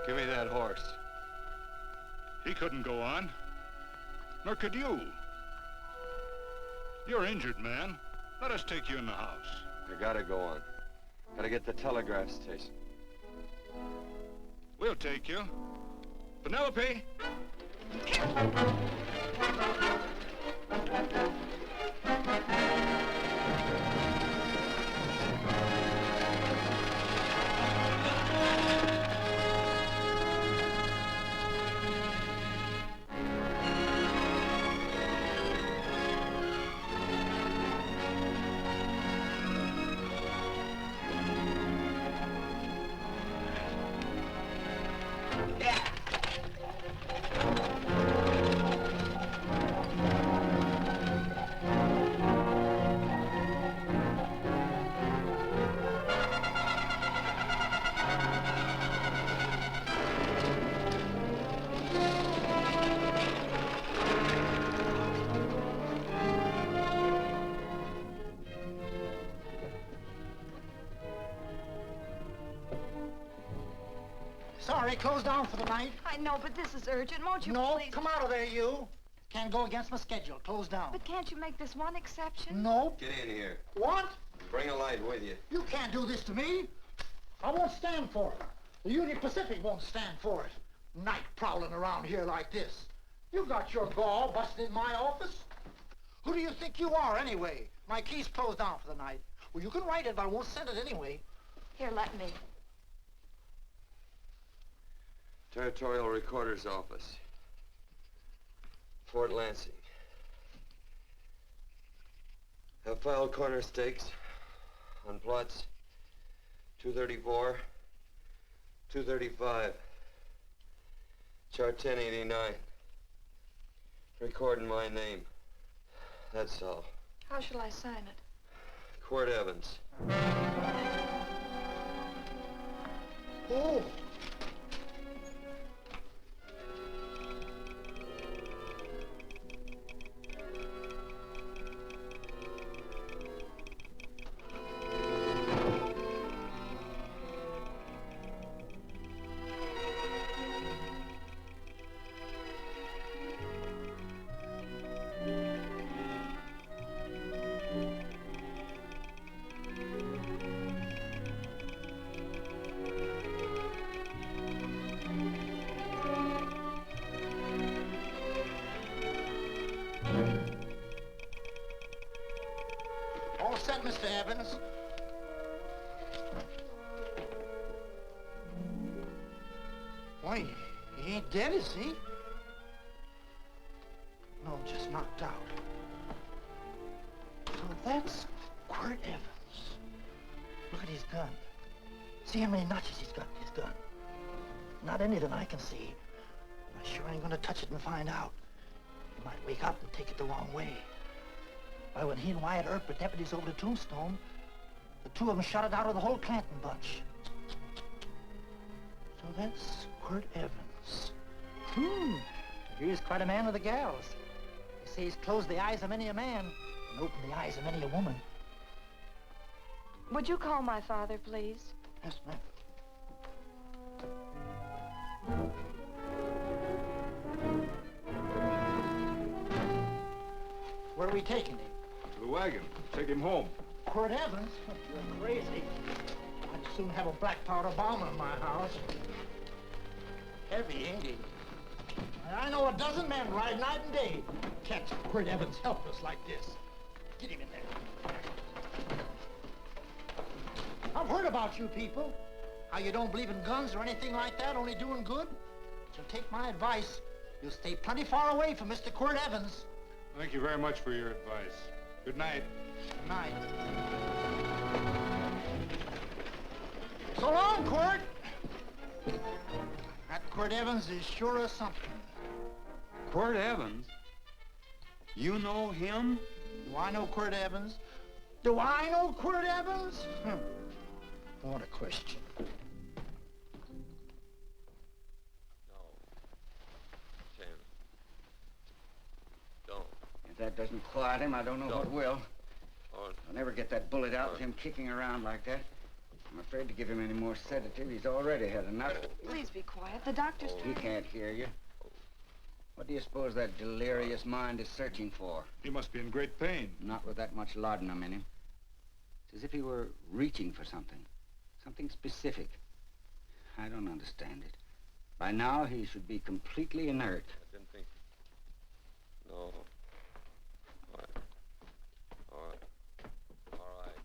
Give me that horse. He couldn't go on. Nor could you. You're injured, man. Let us take you in the house. I gotta go on. Gotta get to the telegraph station. We'll take you. Penelope! Sorry, closed down for the night. I know, but this is urgent. Won't you No, please? come out of there, you. Can't go against my schedule. Closed down. But can't you make this one exception? No. Get in here. What? Bring a light with you. You can't do this to me. I won't stand for it. The Union Pacific won't stand for it. Night prowling around here like this. You got your gall busting in my office? Who do you think you are, anyway? My key's closed down for the night. Well, you can write it, but I won't send it anyway. Here, let me. Territorial Recorder's Office. Fort Lansing. Have filed corner stakes on plots 234, 235, chart 1089. Recording my name. That's all. How shall I sign it? Quirt Evans. Oh. All set, Mr. Evans. Why, he ain't dead, is he? No, just knocked out. So that's Quirt Evans. Look at his gun. See how many notches he's got in his gun. Not any that I can see. I sure ain't gonna touch it and find out. He might wake up and take it the wrong way. Why, when he and Wyatt Earp were deputies over to Tombstone, the two of them shot it out of the whole Clanton bunch. So that's Quirt Evans. He's quite a man with the gals. They say he's closed the eyes of many a man and opened the eyes of many a woman. Would you call my father, please? Yes, ma'am. Where are we taking him? To the wagon. Take him home. Quirt Evans? You're crazy. I'd soon have a black powder bomb in my house. Heavy, ain't he? I know a dozen men ride night and day. Catch Quirt Evans helpless like this. Get him in there. I've heard about you people. How you don't believe in guns or anything like that, only doing good. So take my advice. You'll stay plenty far away from Mr. Quirt Evans. Thank you very much for your advice. Good night. Good night. So long, Quirt. That Quirt Evans is sure of something. Quirt Evans? You know him? Do I know Quirt Evans? Do I know Quirt Evans? What a question. No. Sam. Don't. If that doesn't quiet him, I don't know what will. Or I'll never get that bullet out with him kicking around like that. I'm afraid to give him any more sedative. He's already had enough. Please be quiet. The doctor's He can't hear you. What do you suppose that delirious mind is searching for? He must be in great pain. Not with that much laudanum in him. It's as if he were reaching for something. Something specific. I don't understand it. By now, he should be completely inert. I didn't think. No. All right. All right. All right.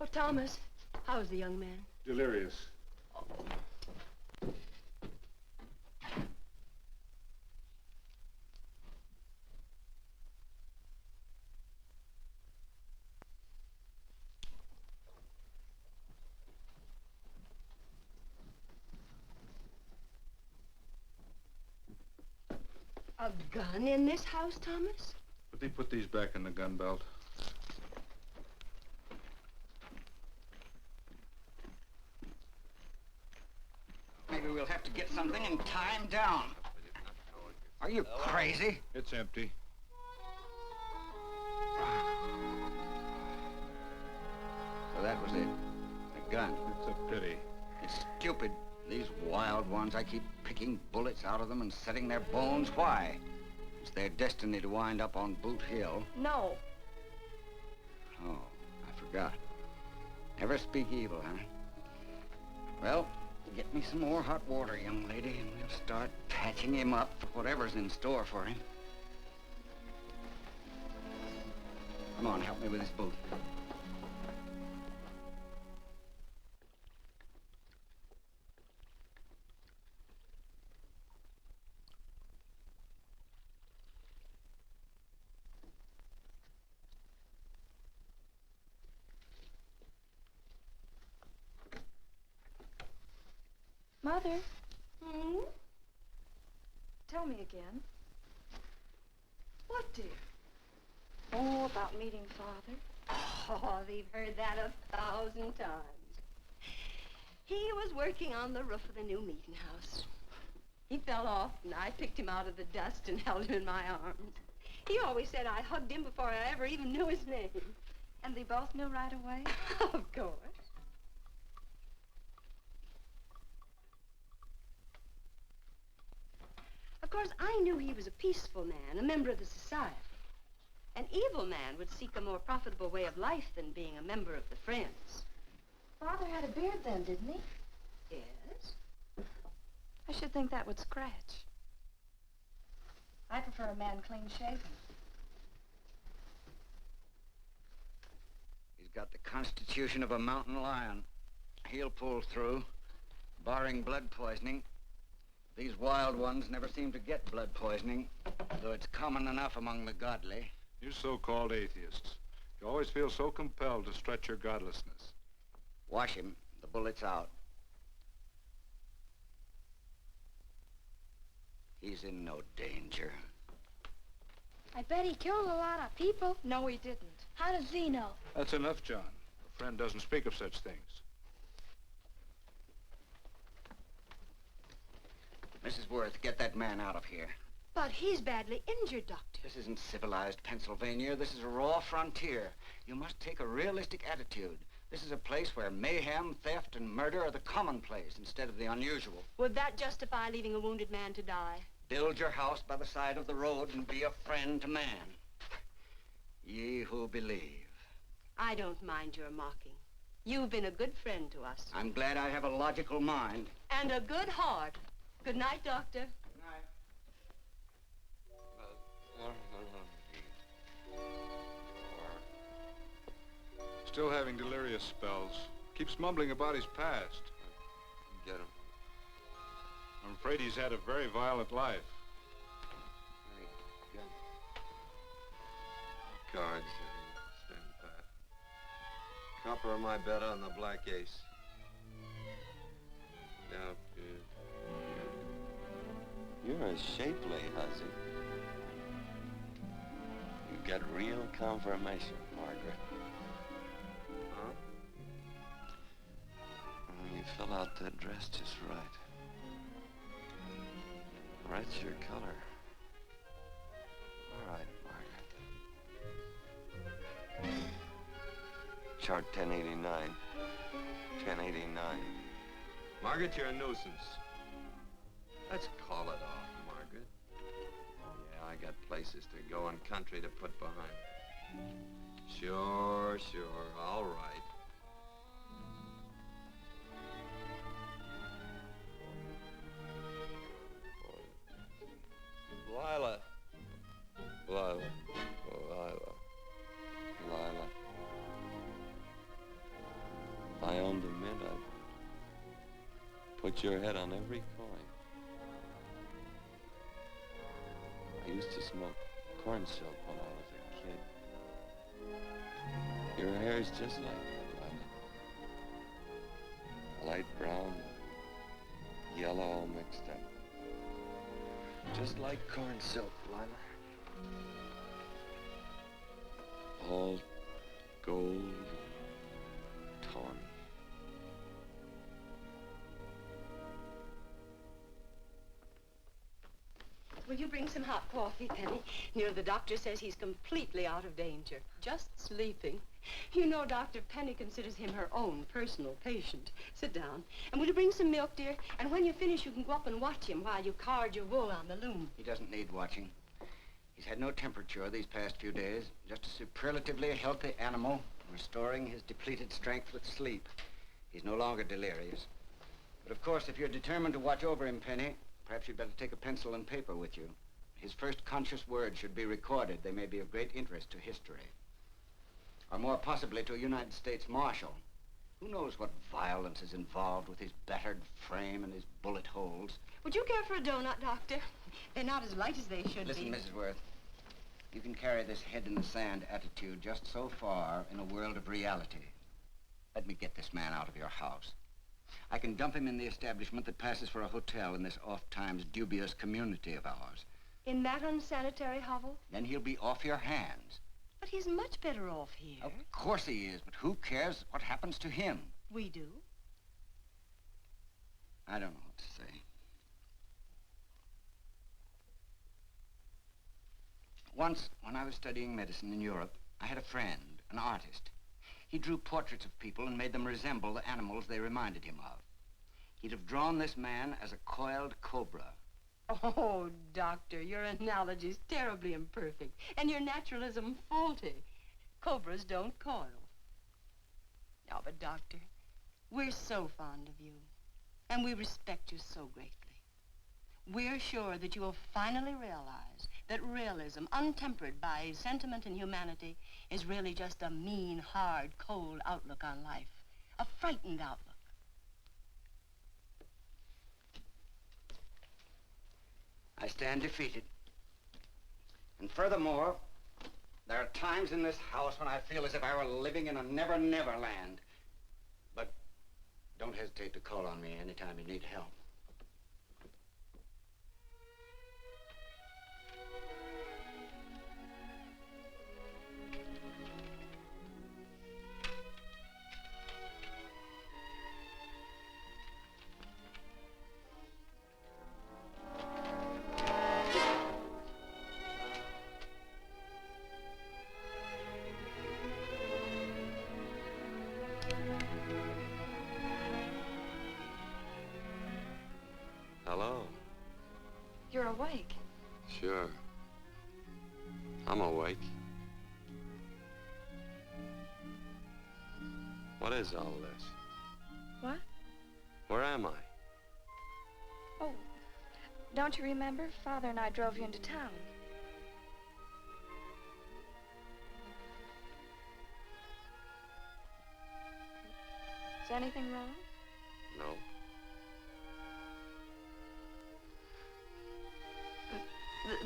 Oh, Thomas, how's the young man? Delirious. A gun in this house, Thomas? But they put these back in the gun belt. Maybe we'll have to get something and tie him down. Are you crazy? It's empty. So that was it. The gun. It's a pity. It's stupid. These wild ones, I keep picking bullets out of them and setting their bones. Why? It's their destiny to wind up on Boot Hill. No. Oh, I forgot. Never speak evil, huh? Well, get me some more hot water, young lady, and we'll start patching him up for whatever's in store for him. Come on, help me with this boot. Mother, Hmm? tell me again. What, dear? Oh, about meeting Father. Oh, they've heard that 1,000 times. He was working on the roof of the new meeting house. He fell off, and I picked him out of the dust and held him in my arms. He always said I hugged him before I ever even knew his name. And they both knew right away? Of course. Of course, I knew he was a peaceful man, a member of the society. An evil man would seek a more profitable way of life than being a member of the Friends. Father had a beard then, didn't he? Yes? I should think that would scratch. I prefer a man clean-shaven. He's got the constitution of a mountain lion. He'll pull through, barring blood poisoning. These wild ones never seem to get blood poisoning, though it's common enough among the godly. You so-called atheists. You always feel so compelled to stretch your godlessness. Wash him. The bullet's out. He's in no danger. I bet he killed a lot of people. No, he didn't. How does he know? That's enough, John. A friend doesn't speak of such things. Mrs. Worth, get that man out of here. But he's badly injured, Doctor. This isn't civilized Pennsylvania. This is a raw frontier. You must take a realistic attitude. This is a place where mayhem, theft, and murder are the commonplace instead of the unusual. Would that justify leaving a wounded man to die? Build your house by the side of the road and be a friend to man. Ye who believe. I don't mind your mocking. You've been a good friend to us. I'm glad I have a logical mind. And a good heart. Good night, Doctor. Good night. Still having delirious spells. Keeps mumbling about his past. Get him. I'm afraid he's had a very violent life. Cards. Stand pat. Copper on my bet on the black ace. Now, you're a shapely hussy. You got real confirmation, Margaret. Huh? You fill out that dress just right. Red's your color. All right, Margaret. Chart 1089. 1089. Margaret, you're a nuisance. Let's call it off, Margaret. Yeah, I got places to go and country to put behind. Sure, all right. Lila. If I owned a mint, I'd put your head on every coin. I used to smoke corn silk when I was a kid. Your hair's just like that, Lila. Light brown, yellow all mixed up. Just like corn silk, Lila. All gold, tawny. Will you bring some hot coffee, Penny? You know, the doctor says he's completely out of danger. Just sleeping. You know, Dr. Penny considers him her own personal patient. Sit down. And will you bring some milk, dear? And when you finish, you can go up and watch him while you card your wool on the loom. He doesn't need watching. He's had no temperature these past few days. Just a superlatively healthy animal, restoring his depleted strength with sleep. He's no longer delirious. But of course, if you're determined to watch over him, Penny, perhaps you'd better take a pencil and paper with you. His first conscious words should be recorded. They may be of great interest to history. Or more possibly to a United States Marshal. Who knows what violence is involved with his battered frame and his bullet holes. Would you care for a donut, Doctor? They're not as light as they should Listen, be. Mrs. Worth. You can carry this head-in-the-sand attitude just so far in a world of reality. Let me get this man out of your house. I can dump him in the establishment that passes for a hotel in this oft-times dubious community of ours. In that unsanitary hovel? Then he'll be off your hands. But he's much better off here. Of course he is, but who cares what happens to him? We do. I don't know what to say. Once, when I was studying medicine in Europe, I had a friend, an artist. He drew portraits of people and made them resemble the animals they reminded him of. He'd have drawn this man as a coiled cobra. Oh, Doctor, your analogy's terribly imperfect, and your naturalism faulty. Cobras don't coil. No, but Doctor, we're so fond of you, and we respect you so greatly. We're sure that you will finally realize that realism, untempered by sentiment and humanity, is really just a mean, hard, cold outlook on life. A frightened outlook. I stand defeated. And furthermore, there are times in this house when I feel as if I were living in a never-never land. But don't hesitate to call on me anytime you need help. Hello. You're awake. Sure. I'm awake. What is all this? What? Where am I? Oh, don't you remember? Father and I drove you into town. Is anything wrong? No.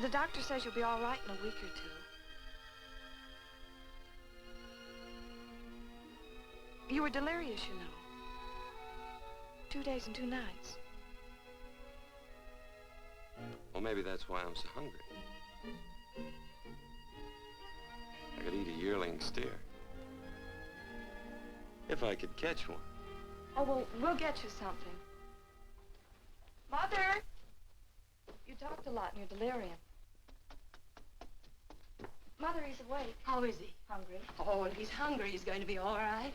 The doctor says you'll be all right in a week or two. You were delirious, you know. 2 days and 2 nights. Well, maybe that's why I'm so hungry. I could eat a yearling steer. If I could catch one. Oh, well, we'll get you something. Mother! You talked a lot in your delirium. Mother, he's awake. How is he? Hungry. Oh, if he's hungry, he's going to be all right.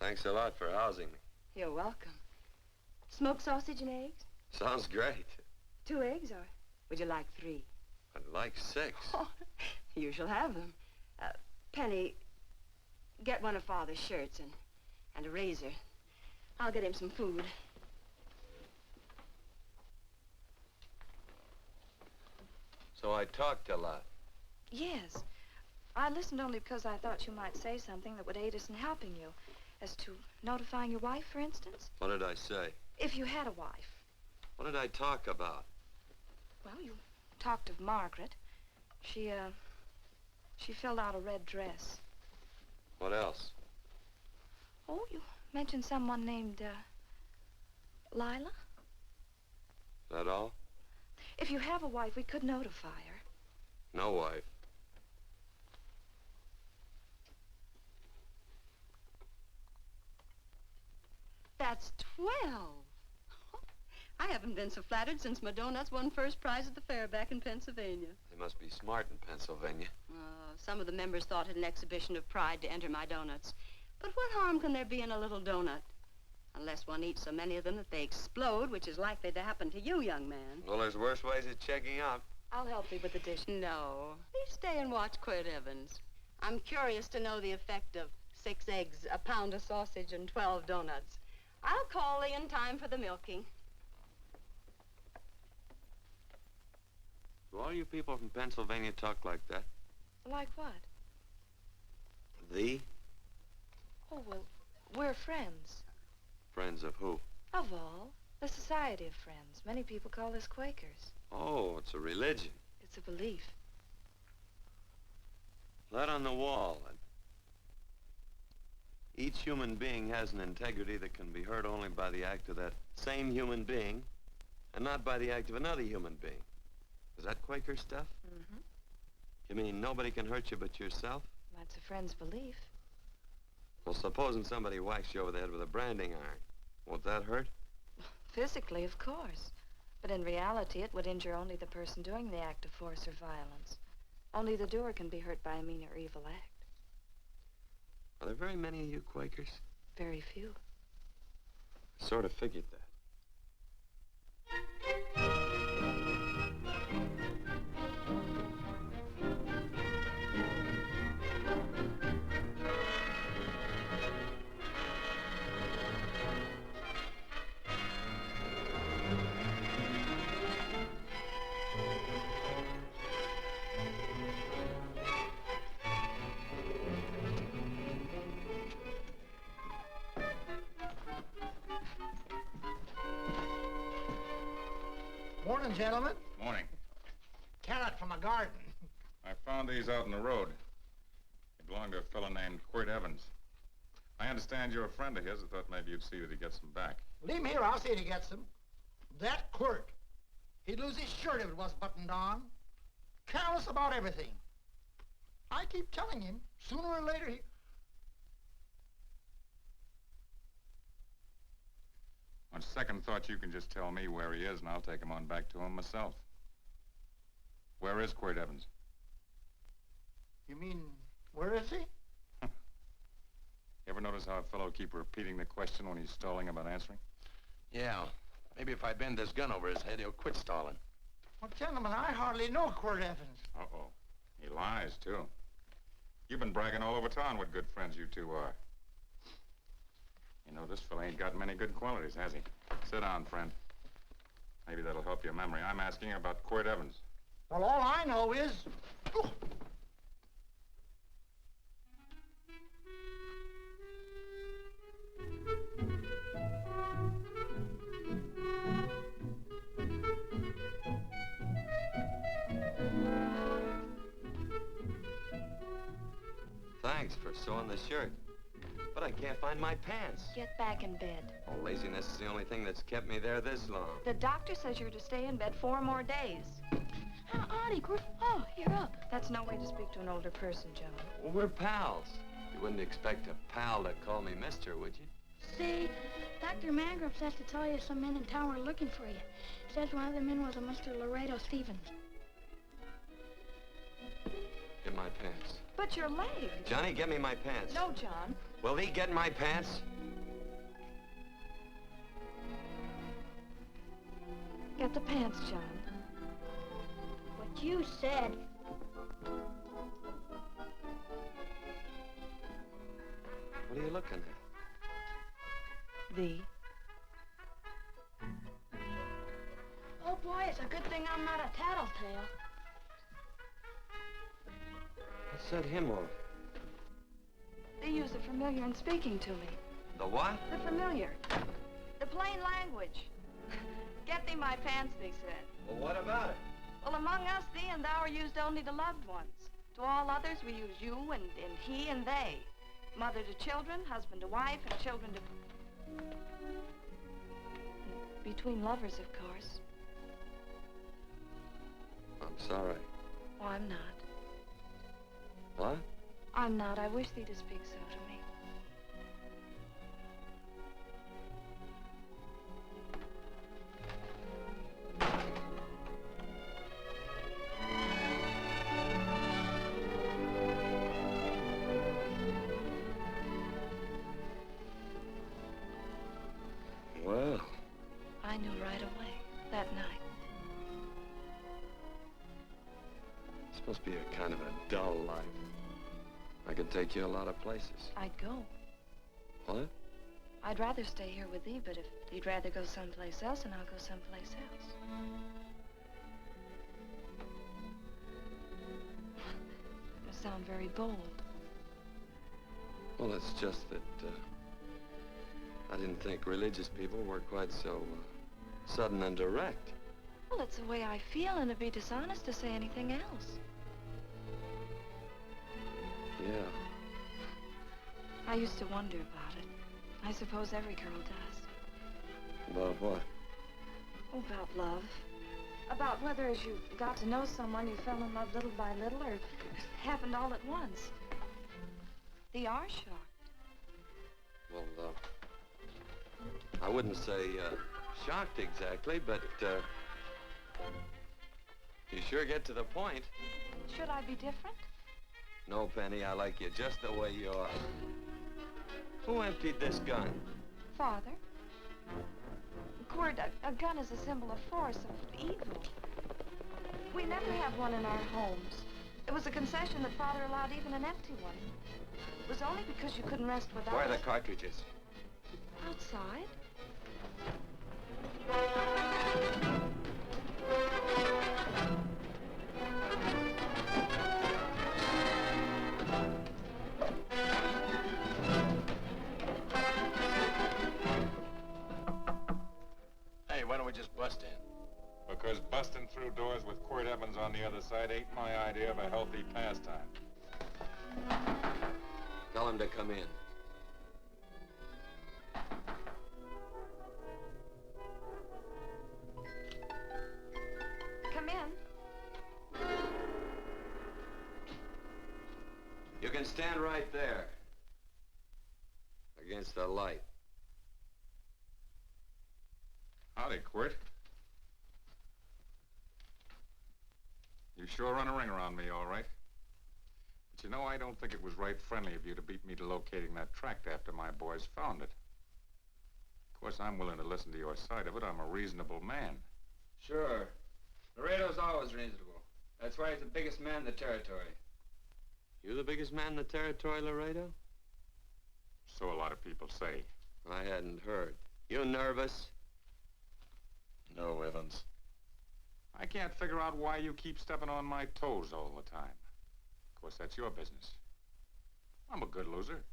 Thanks a lot for housing me. You're welcome. Smoked sausage and eggs? Sounds great. 2 eggs, or would you like 3? I'd like 6. Oh, you shall have them. Penny, get one of Father's shirts and a razor. I'll get him some food. So I talked a lot. Yes. I listened only because I thought you might say something that would aid us in helping you. As to notifying your wife, for instance. What did I say? If you had a wife. What did I talk about? Well, you talked of Margaret. She filled out a red dress. What else? Oh, you mentioned someone named, Lila? That all? If you have a wife, we could notify her. No wife. That's 12. I haven't been so flattered since my donuts won first prize at the fair back in Pennsylvania. They must be smart in Pennsylvania. Some of the members thought it an exhibition of pride to enter my donuts. But what harm can there be in a little donut? Unless one eats so many of them that they explode, which is likely to happen to you, young man. Well, there's worse ways of checking out. I'll help you with the dish. No. Please stay and watch Quirt Evans. I'm curious to know the effect of 6 eggs, a pound of sausage, and 12 donuts. I'll call Lee in time for the milking. Do all you people from Pennsylvania talk like that? Like what? Thee? Oh, well, we're friends. Friends of who? Of all. The Society of Friends. Many people call us Quakers. Oh, it's a religion. It's a belief. That on the wall. Each human being has an integrity that can be hurt only by the act of that same human being, and not by the act of another human being. Is that Quaker stuff? Mm-hmm. You mean nobody can hurt you but yourself? That's a friend's belief. Well, supposing somebody whacks you over the head with a branding iron. Won't that hurt? Physically, of course. But in reality, it would injure only the person doing the act of force or violence. Only the doer can be hurt by a mean or evil act. Are there very many of you Quakers? Very few. I sort of figured that. Morning, gentlemen. Morning. Carrot from a garden. I found these out in the road. They belong to a fellow named Quirt Evans. I understand you're a friend of his. I thought maybe you'd see that he gets them back. Leave him here. I'll see if he gets them. That Quirt. He'd lose his shirt if it was buttoned on. Careless about everything. I keep telling him, sooner or later he... On second thought, you can just tell me where he is, and I'll take him on back to him myself. Where is Quirt Evans? You mean, where is he? You ever notice how a fellow keep repeating the question when he's stalling about answering? Yeah. Maybe if I bend this gun over his head, he'll quit stalling. Well, gentlemen, I hardly know Quirt Evans. Uh-oh. He lies, too. You've been bragging all over town what good friends you two are. You know, this fella ain't got many good qualities, has he? Sit down, friend. Maybe that'll help your memory. I'm asking about Quirt Evans. Well, all I know is... Oh. Thanks for sewing the shirt. But I can't find my pants. Get back in bed. Oh, laziness is the only thing that's kept me there this long. The doctor says you're to stay in bed 4 more days. Auntie, oh, you're up. That's no way to speak to an older person, Joan. Well, we're pals. You wouldn't expect a pal to call me mister, would you? See, Dr. Mangrum says to tell you some men in town were looking for you. Says one of the men was a Mr. Laredo Stevens. Get my pants. But your leg. Johnny, get me my pants. No, John. Will he get my pants? Get the pants, John. What you said. What are you looking at? The. Oh, boy, it's a good thing I'm not a tattletale. What set him off? They use the familiar in speaking to me. The what? The familiar. The plain language. Get thee my pants, they said. Well, what about it? Well, among us, thee and thou are used only to loved ones. To all others, we use you and he and they. Mother to children, husband to wife, and children to... Between lovers, of course. I'm sorry. Oh, I'm not. What? I'm not. I wish thee to speak so to me. Well. I knew right away, that night. It's supposed to be a kind of a dull life. I could take you a lot of places. I'd go. What? I'd rather stay here with thee, but if you'd rather go someplace else, then I'll go someplace else. It must sound very bold. Well, it's just that, I didn't think religious people were quite so, sudden and direct. Well, it's the way I feel, and it'd be dishonest to say anything else. Yeah. I used to wonder about it. I suppose every girl does. About what? Oh, about love. About whether as you got to know someone, you fell in love little by little, or it happened all at once. They are shocked. Well, I wouldn't say, shocked exactly, but, you sure get to the point. Should I be different? No, Penny, I like you just the way you are. Who emptied this gun? Father. Quirt, a gun is a symbol of force, of evil. We never have one in our homes. It was a concession that Father allowed even an empty one. It was only because you couldn't rest without Where are the it. cartridges? Outside. Hey, why don't we just bust in? Because busting through doors with Quirt Evans on the other side ain't my idea of a healthy pastime. Tell him to come in. Come in. You can stand right there. Against the light. Howdy, Quirt. You sure run a ring around me, all right. But you know, I don't think it was right friendly of you to beat me to locating that tract after my boys found it. Of course, I'm willing to listen to your side of it. I'm a reasonable man. Sure. Laredo's always reasonable. That's why he's the biggest man in the territory. You the biggest man in the territory, Laredo? So a lot of people say. I hadn't heard. You nervous? No, Evans. I can't figure out why you keep stepping on my toes all the time. Of course, that's your business. I'm a good loser.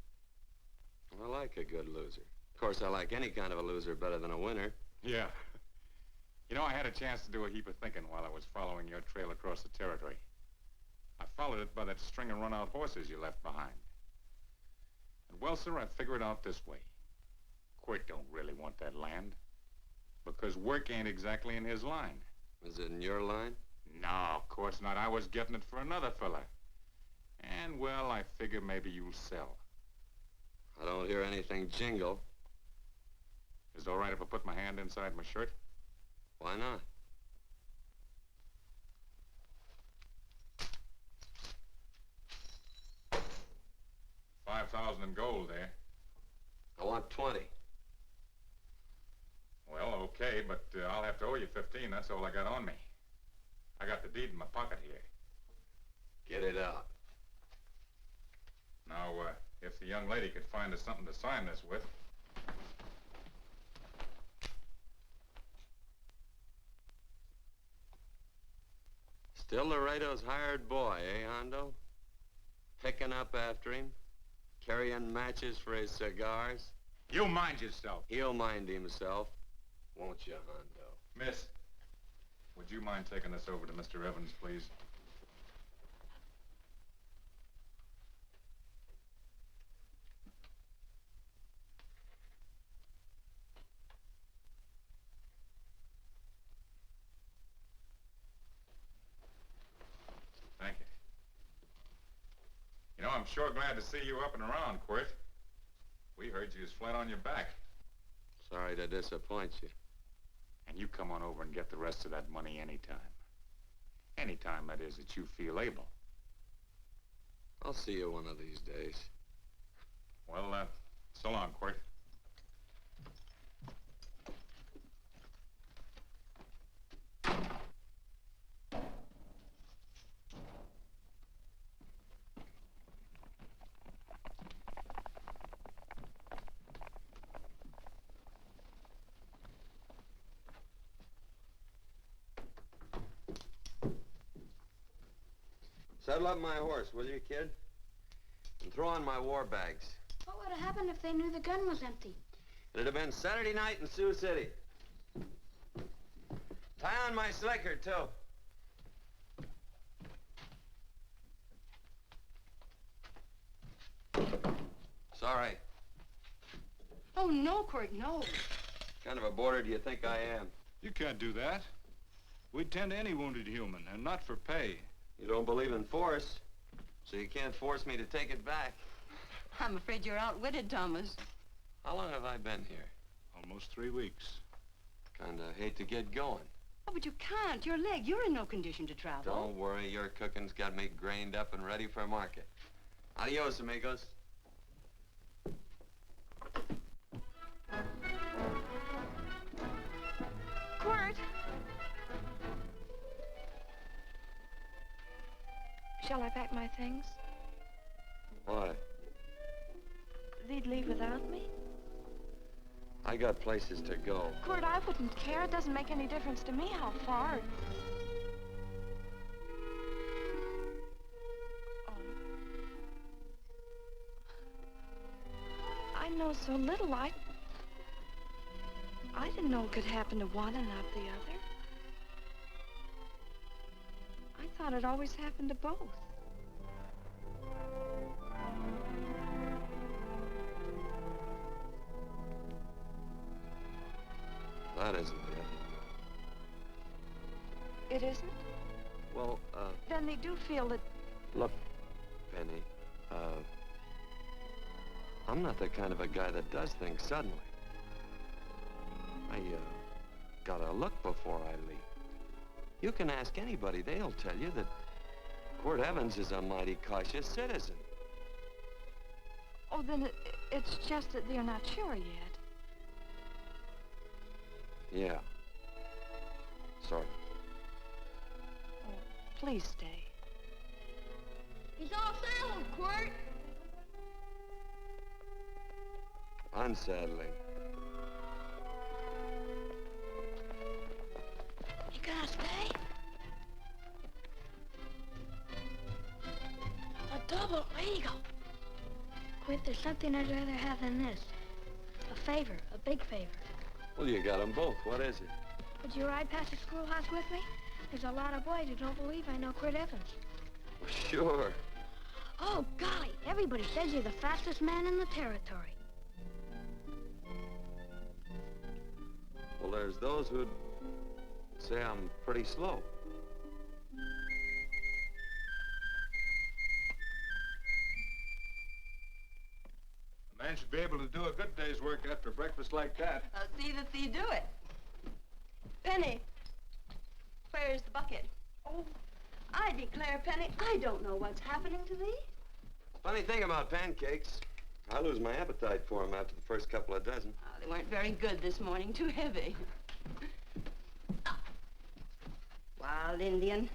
I like a good loser. Of course, I like any kind of a loser better than a winner. Yeah. You know, I had a chance to do a heap of thinking while I was following your trail across the territory. I followed it by that string of run-out horses you left behind. And, well, sir, I figured it out this way. Quirt don't really want that land. Because work ain't exactly in his line. Is it in your line? No, of course not. I was getting it for another fella. And, well, I figure maybe you'll sell. I don't hear anything jingle. Is it all right if I put my hand inside my shirt? Why not? $5,000 in gold there. I want 20. Well, okay, but I'll have to owe you 15. That's all I got on me. I got the deed in my pocket here. Get it out. Now, if the young lady could find us something to sign this with. Still Laredo's hired boy, eh, Hondo? Picking up after him, carrying matches for his cigars. You mind yourself. He'll mind himself, won't you, Hondo? Miss, would you mind taking this over to Mr. Evans, please? Thank you. You know, I'm sure glad to see you up and around, Quirt. We heard you was flat on your back. Sorry to disappoint you. And you come on over and get the rest of that money anytime. Anytime, that is, that you feel able. I'll see you one of these days. Well, so long, Quirt. Saddle up my horse, will you, kid? And throw on my war bags. What would have happened if they knew the gun was empty? It'd have been Saturday night in Sioux City. Tie on my slicker, too. Sorry. Oh, no, Quirt, no. What kind of a boarder do you think I am? You can't do that. We'd tend to any wounded human, and not for pay. You don't believe in force, so you can't force me to take it back. I'm afraid you're outwitted, Thomas. How long have I been here? Almost 3 weeks. Kinda hate to get going. Oh, but you can't. Your leg, you're in no condition to travel. Don't worry, your cooking's got me grained up and ready for market. Adios, amigos. Quirt! Shall I pack my things? Why? They'd leave without me? I got places to go. Quirt, I wouldn't care. It doesn't make any difference to me how far. Oh. I know so little. I didn't know it could happen to one and not the other. I thought it always happened to both. That isn't it. It isn't? Well, Then they do feel that... look, Penny, I'm not the kind of a guy that does things suddenly. I, gotta look before I leap. You can ask anybody, they'll tell you that Quirt Evans is a mighty cautious citizen. Oh, then it's just that they're not sure yet. Yeah. Sort of. Oh, please stay. He's all saddled, Quirt. Unsettling. You gonna stay? A double eagle. Quit, there's something I'd rather have than this. A favor, a big favor. Well, you got them both. What is it? Would you ride past the schoolhouse with me? There's a lot of boys who don't believe I know Quirt Evans. Well, sure. Oh, golly, everybody says you're the fastest man in the territory. Well, there's those who'd say I'm pretty slow. The man man should be able to do a good day's work after breakfast like that. See that thee do it. Penny, where's the bucket? Oh, I declare, Penny, I don't know what's happening to thee. Funny thing about pancakes, I lose my appetite for them after the first couple of dozen. Oh, they weren't very good this morning, too heavy. Wild Indian,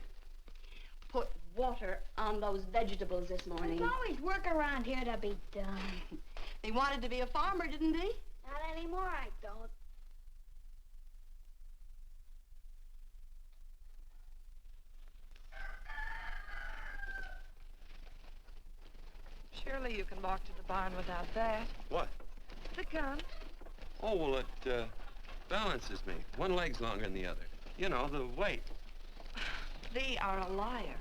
put water on those vegetables this morning. There's always work around here to be done. He wanted to be a farmer, didn't he? Not anymore, I don't. Surely you can walk to the barn without that. What? The gun. Oh, well, it balances me. One leg's longer than the other. You know, the weight. Thee are a liar.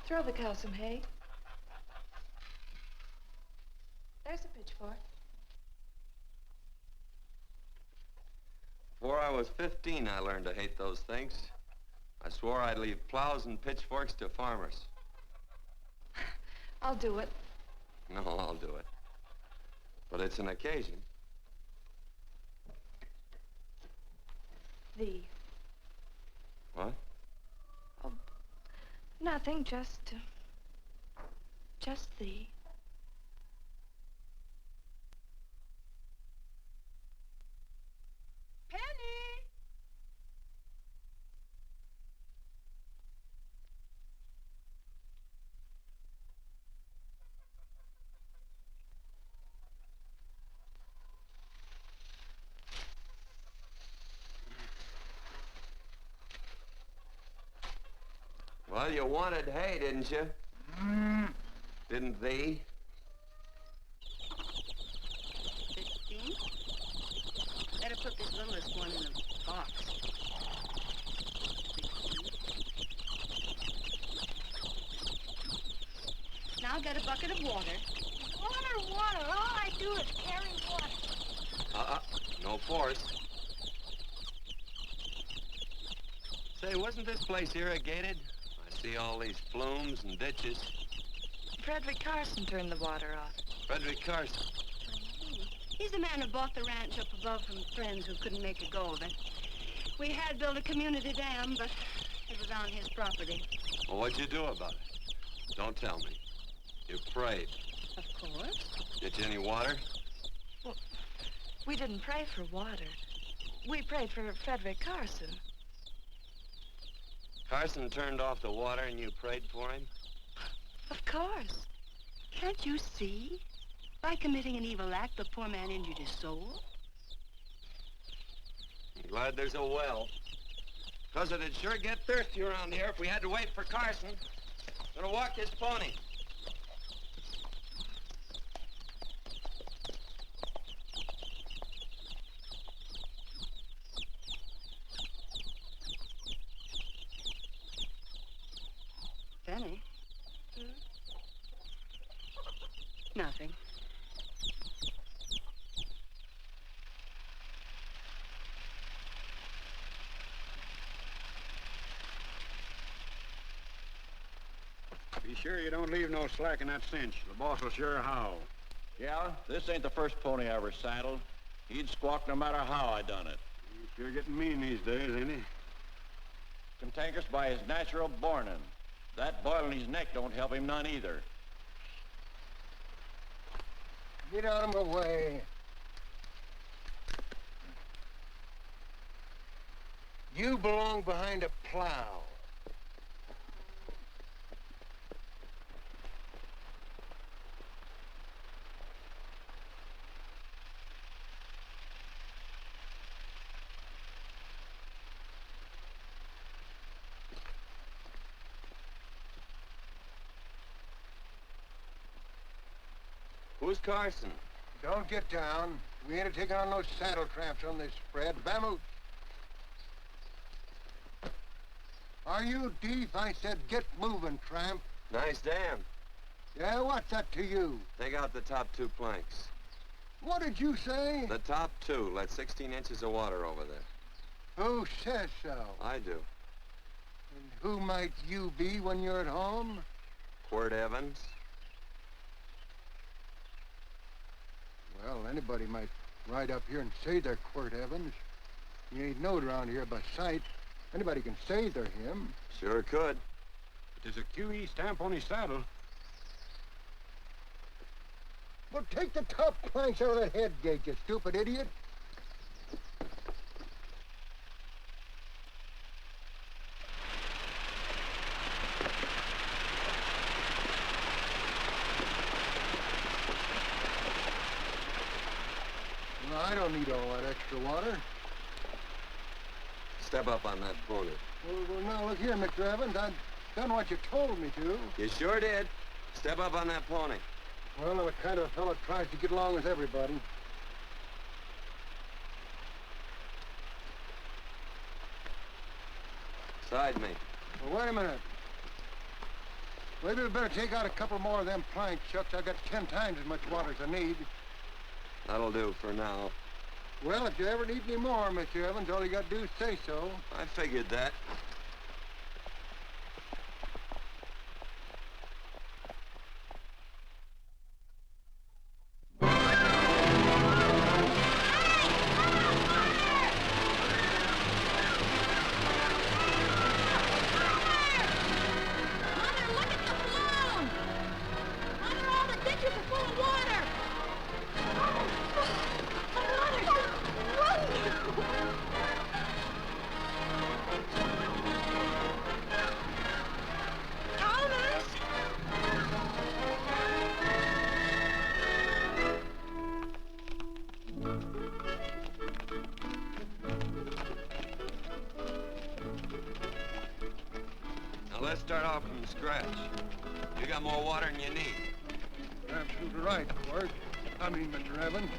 Throw the cow some hay. There's a pitchfork. Before I was 15, I learned to hate those things. I swore I'd leave plows and pitchforks to farmers. I'll do it. No, I'll do it. But it's an occasion. Thee. What? Oh, nothing, just thee. Penny! Well, you wanted hay, didn't you? Didn't thee? 15? Better put this littlest one in a box. 16. Now get a bucket of water. Water. All I do is carry water. No force. Say, wasn't this place irrigated? I see all these flumes and ditches. Frederick Carson turned the water off. Frederick Carson. He's the man who bought the ranch up above from friends who couldn't make a go of it. We had built a community dam, but it was on his property. Well, what'd you do about it? Don't tell me. You prayed. Of course. Get you any water? Well, we didn't pray for water. We prayed for Frederick Carson. Carson turned off the water and you prayed for him? Of course. Can't you see? By committing an evil act, the poor man injured his soul. I'm glad there's a well. 'Cause it'd sure get thirsty around here if we had to wait for Carson. Gonna walk his pony. Penny? Nothing. Be sure you don't leave no slack in that cinch. The boss will sure howl. Yeah, this ain't the first pony I ever saddled. He'd squawk no matter how I done it. He's sure getting mean these days, ain't he? Cantankerous by his natural bornin'. That boil in his neck don't help him none either. Get out of my way. You belong behind a plow. Who's Carson? Don't get down. We ain't taking on no saddle tramps on this spread. Vamoose. Are you deef? I said get moving, tramp. Nice dam. Yeah, what's that to you? Take out the top 2 planks. What did you say? The top two let 16 inches of water over there. Who says so? I do. And who might you be when you're at home? Quirt Evans. Well, anybody might ride up here and say they're Quirt Evans. You ain't knowed around here by sight. Anybody can say they're him. Sure could. But there's a QE stamp on his saddle. Well, take the top planks out of that head gate, you stupid idiot. No, I don't need all that extra water. Step up on that pony. Well, now, look here, Mr. Evans. I've done what you told me to. You sure did. Step up on that pony. Well, I'm the kind of fellow that tries to get along with everybody. Side me. Well, wait a minute. Maybe we better take out a couple more of them planks, Chucks. I've got 10 times as much water as I need. That'll do for now. Well, if you ever need any more, Mr. Evans, all you got to do is say so. I figured that. Let's start off from scratch. You got more water than you need. You're absolutely right, Quirt. Mr. Evans.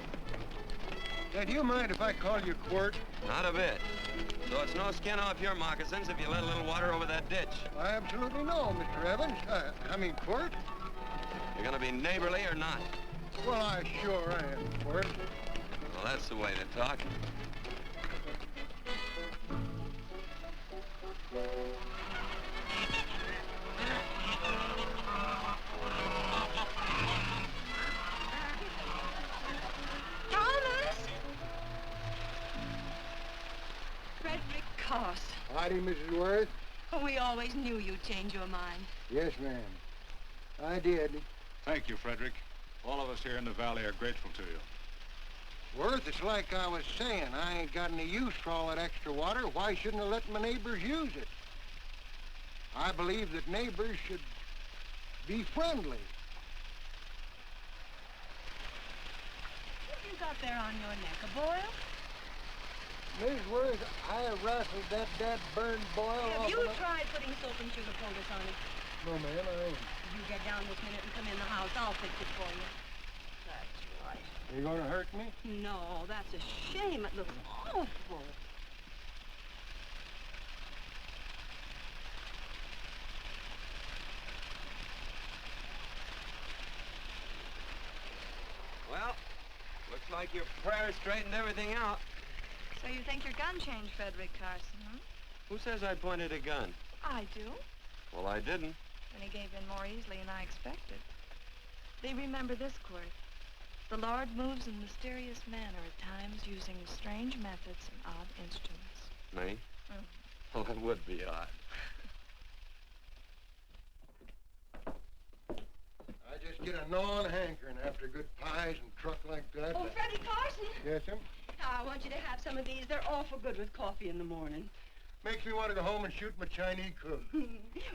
Hey, do you mind if I call you Quirt? Not a bit. So it's no skin off your moccasins if you let a little water over that ditch. I absolutely know, Mr. Evans. Quirt. You're gonna be neighborly or not? Well, I sure am, Quirt. Well, that's the way to talk. Howdy, Mrs. Worth. We always knew you'd change your mind. Yes, ma'am. I did. Thank you, Frederick. All of us here in the valley are grateful to you. Worth, it's like I was saying. I ain't got any use for all that extra water. Why shouldn't I let my neighbors use it? I believe that neighbors should be friendly. What you got there on your neck, a boil? Mrs. Worth, I rustled that burned boil Have off you of my... tried putting soap and sugar poultice on it? No, ma'am, I ain't. You get down this minute and come in the house. I'll fix it for you. That's right. Are you gonna hurt me? No, that's a shame. It looks awful. Well, looks like your prayers straightened everything out. So you think your gun changed, Frederick Carson, huh? Who says I pointed a gun? I do. Well, I didn't. And he gave in more easily than I expected. They remember this, Quirt. The Lord moves in mysterious manner at times using strange methods and odd instruments. Me? Mm. Well, it would be odd. I just get a gnawing hankering after good pies and truck like that. Oh, Freddie Carson. Yes, ma'am? I want you to have some of these. They're awful good with coffee in the morning. Makes me want to go home and shoot my Chinese cook. Well,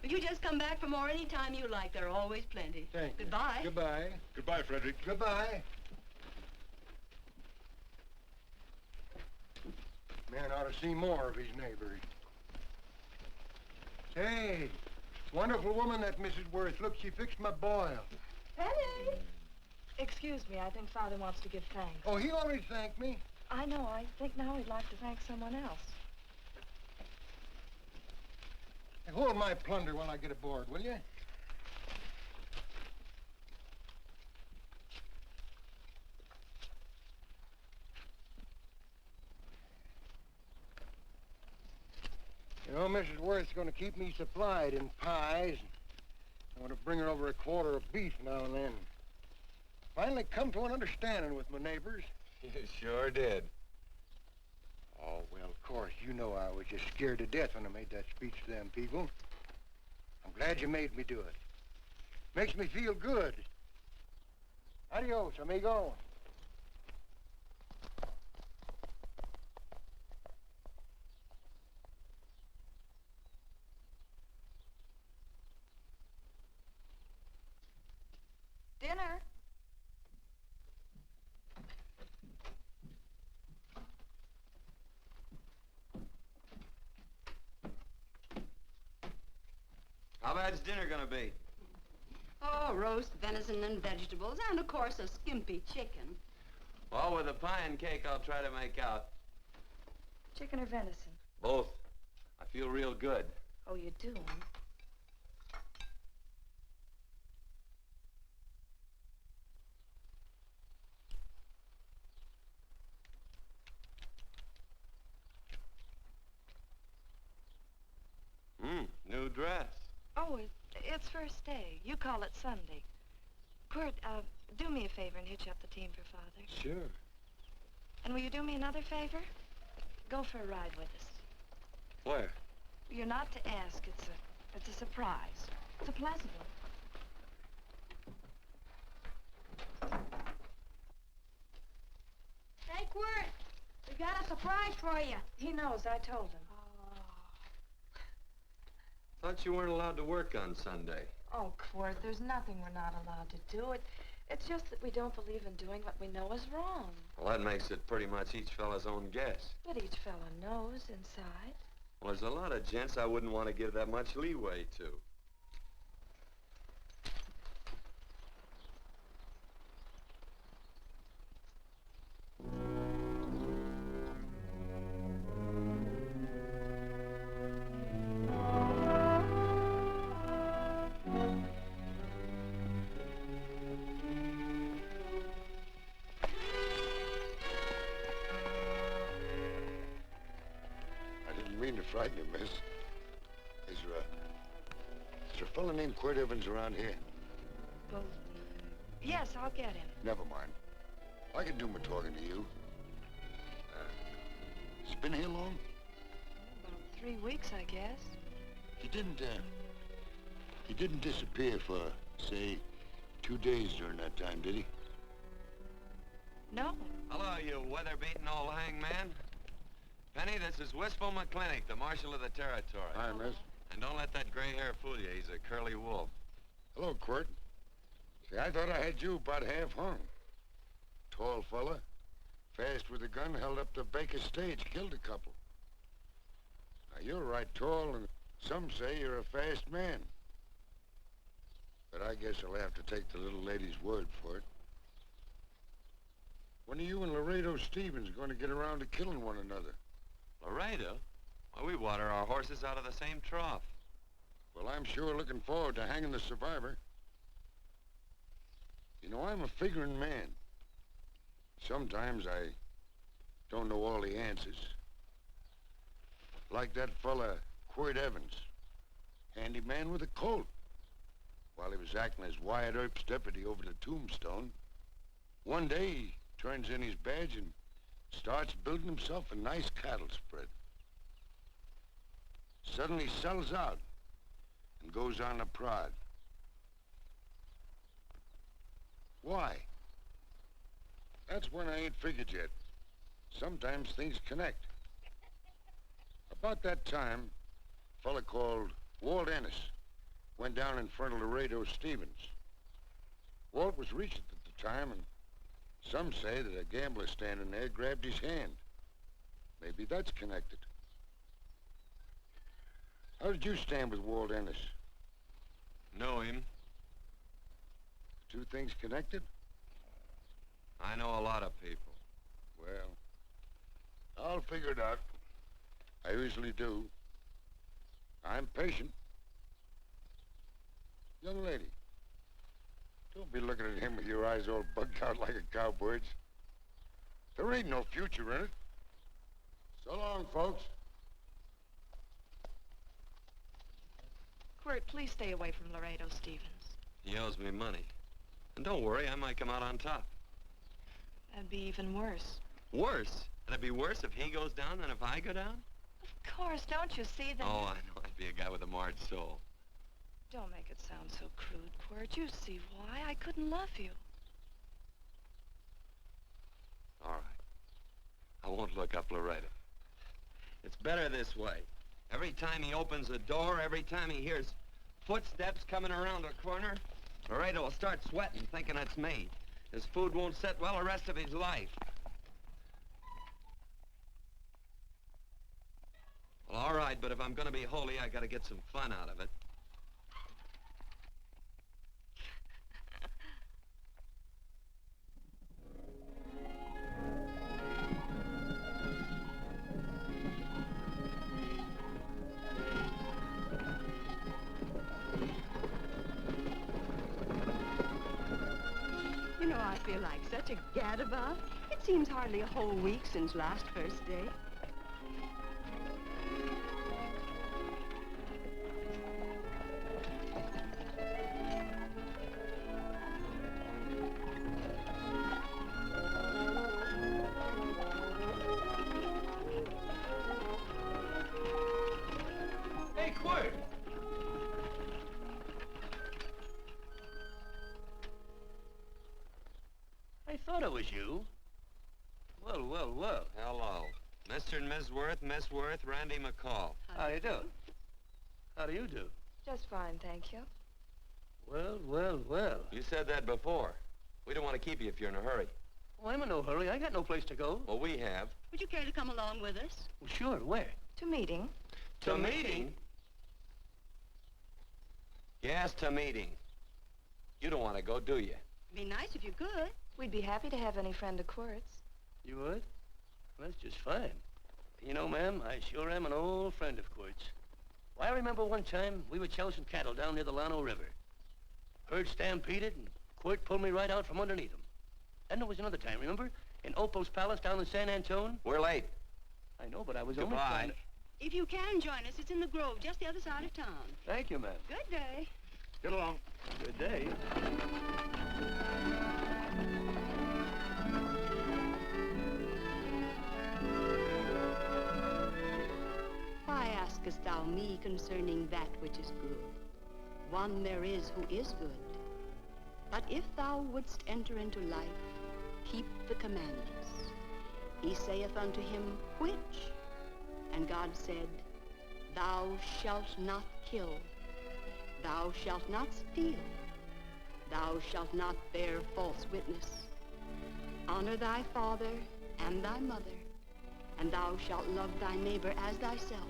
you just come back for more any time you like. There are always plenty. Thank you. Goodbye. Goodbye. Goodbye, Frederick. Goodbye. Man ought to see more of his neighbors. Say, wonderful woman, that Mrs. Worth. Look, she fixed my boil. Penny! Excuse me, I think Father wants to give thanks. Oh, he already thanked me. I know. I think now he'd like to thank someone else. Hey, hold my plunder while I get aboard, will you? You know, Mrs. Worth's going to keep me supplied in pies. I'm going to bring her over a quarter of beef now and then. Finally come to an understanding with my neighbors. You sure did. Oh, well, of course, you know I was just scared to death when I made that speech to them people. I'm glad you made me do it. Makes me feel good. Adios, amigo. Dinner. How bad's dinner gonna be? Oh, roast venison and vegetables, and of course a skimpy chicken. Well, with the pie and cake, I'll try to make out. Chicken or venison? Both. I feel real good. Oh, you do, huh? New dress. Oh, it's first day. You call it Sunday. Quirt, do me a favor and hitch up the team for Father. Sure. And will you do me another favor? Go for a ride with us. Where? You're not to ask. It's a surprise. It's a pleasant one. Hey, Quirt, we got a surprise for you. He knows. I told him. Thought you weren't allowed to work on Sunday. Oh, Quirt, there's nothing we're not allowed to do. It's just that we don't believe in doing what we know is wrong. Well, that makes it pretty much each fella's own guess. But each fella knows inside. Well, there's a lot of gents I wouldn't want to give that much leeway to. Frighten you, miss. Is there a fella named Quirt Evans around here? Well, yes, I'll get him. Never mind. I can do my talking to you. He's been here long? About 3 weeks, I guess. He didn't disappear for, say, 2 days during that time, did he? No. Hello, you weather-beaten old hangman. Penny, this is Wistful McClintock, the Marshal of the Territory. Hi, miss. And don't let that gray hair fool you. He's a curly wolf. Hello, Quirt. See, I thought I had you about half hung. Tall fella, fast with a gun, held up the Baker stage, killed a couple. Now, you're right tall, and some say you're a fast man. But I guess I'll have to take the little lady's word for it. When are you and Laredo Stevens going to get around to killing one another? Laredo? Well, we water our horses out of the same trough. Well, I'm sure looking forward to hanging the survivor. You know, I'm a figuring man. Sometimes I don't know all the answers. Like that fella, Quirt Evans. Handy man with a Colt. While he was acting as Wyatt Earp's deputy over the Tombstone, one day he turns in his badge and starts building himself a nice cattle spread. Suddenly sells out and goes on a prod. Why? That's when I ain't figured yet. Sometimes things connect. About that time, a fella called Walt Ennis went down in front of Laredo Stevens. Walt was regent at the time, and some say that a gambler standing there grabbed his hand. Maybe that's connected. How did you stand with Walt Ennis? Know him. The two things connected? I know a lot of people. Well, I'll figure it out. I usually do. I'm patient. Young lady, don't be looking at him with your eyes all bugged out like a cowbird's. There ain't no future in it. So long, folks. Quirt, please stay away from Laredo Stevens. He owes me money. And don't worry, I might come out on top. That'd be even worse. Worse? It'd be worse if he goes down than if I go down? Of course, don't you see that? Oh, I know. I'd be a guy with a marred soul. Don't make it sound so crude, Quirt. You see why I couldn't love you. All right. I won't look up Laredo. It's better this way. Every time he opens a door, every time he hears footsteps coming around a corner, Laredo will start sweating, thinking it's me. His food won't sit well the rest of his life. Well, all right, but if I'm gonna be holy, I gotta get some fun out of it. You know, I feel like such a gadabout. It seems hardly a whole week since last first day. Hey, Quirt! I thought it was you. Well, well, well. Hello. Mr. and Miss Worth, Randy McCall. How you do? How do you do? Just fine, thank you. Well, well, well. You said that before. We don't want to keep you if you're in a hurry. Oh, I'm in no hurry. I got no place to go. Well, we have. Would you care to come along with us? Well, sure. Where? To meeting. To meeting? Yes, to meeting. You don't want to go, do you? It'd be nice if you could. We'd be happy to have any friend of Quirt's. You would? Well, that's just fine. You know, ma'am, I sure am an old friend of Quirt's. Why, I remember one time we were chousing cattle down near the Llano River. Herd stampeded, and Quirt pulled me right out from underneath him. Then there was another time, remember? In Opal's Palace down in San Antone? We're late. I know, but I was Goodbye. only trying to... If you can join us, it's in the Grove, just the other side of town. Thank you, ma'am. Good day. Get along. Good day. Why askest thou me concerning that which is good? One there is who is good. But if thou wouldst enter into life, keep the commandments. He saith unto him, which? And God said, thou shalt not kill. Thou shalt not steal. Thou shalt not bear false witness. Honor thy father and thy mother, and thou shalt love thy neighbor as thyself.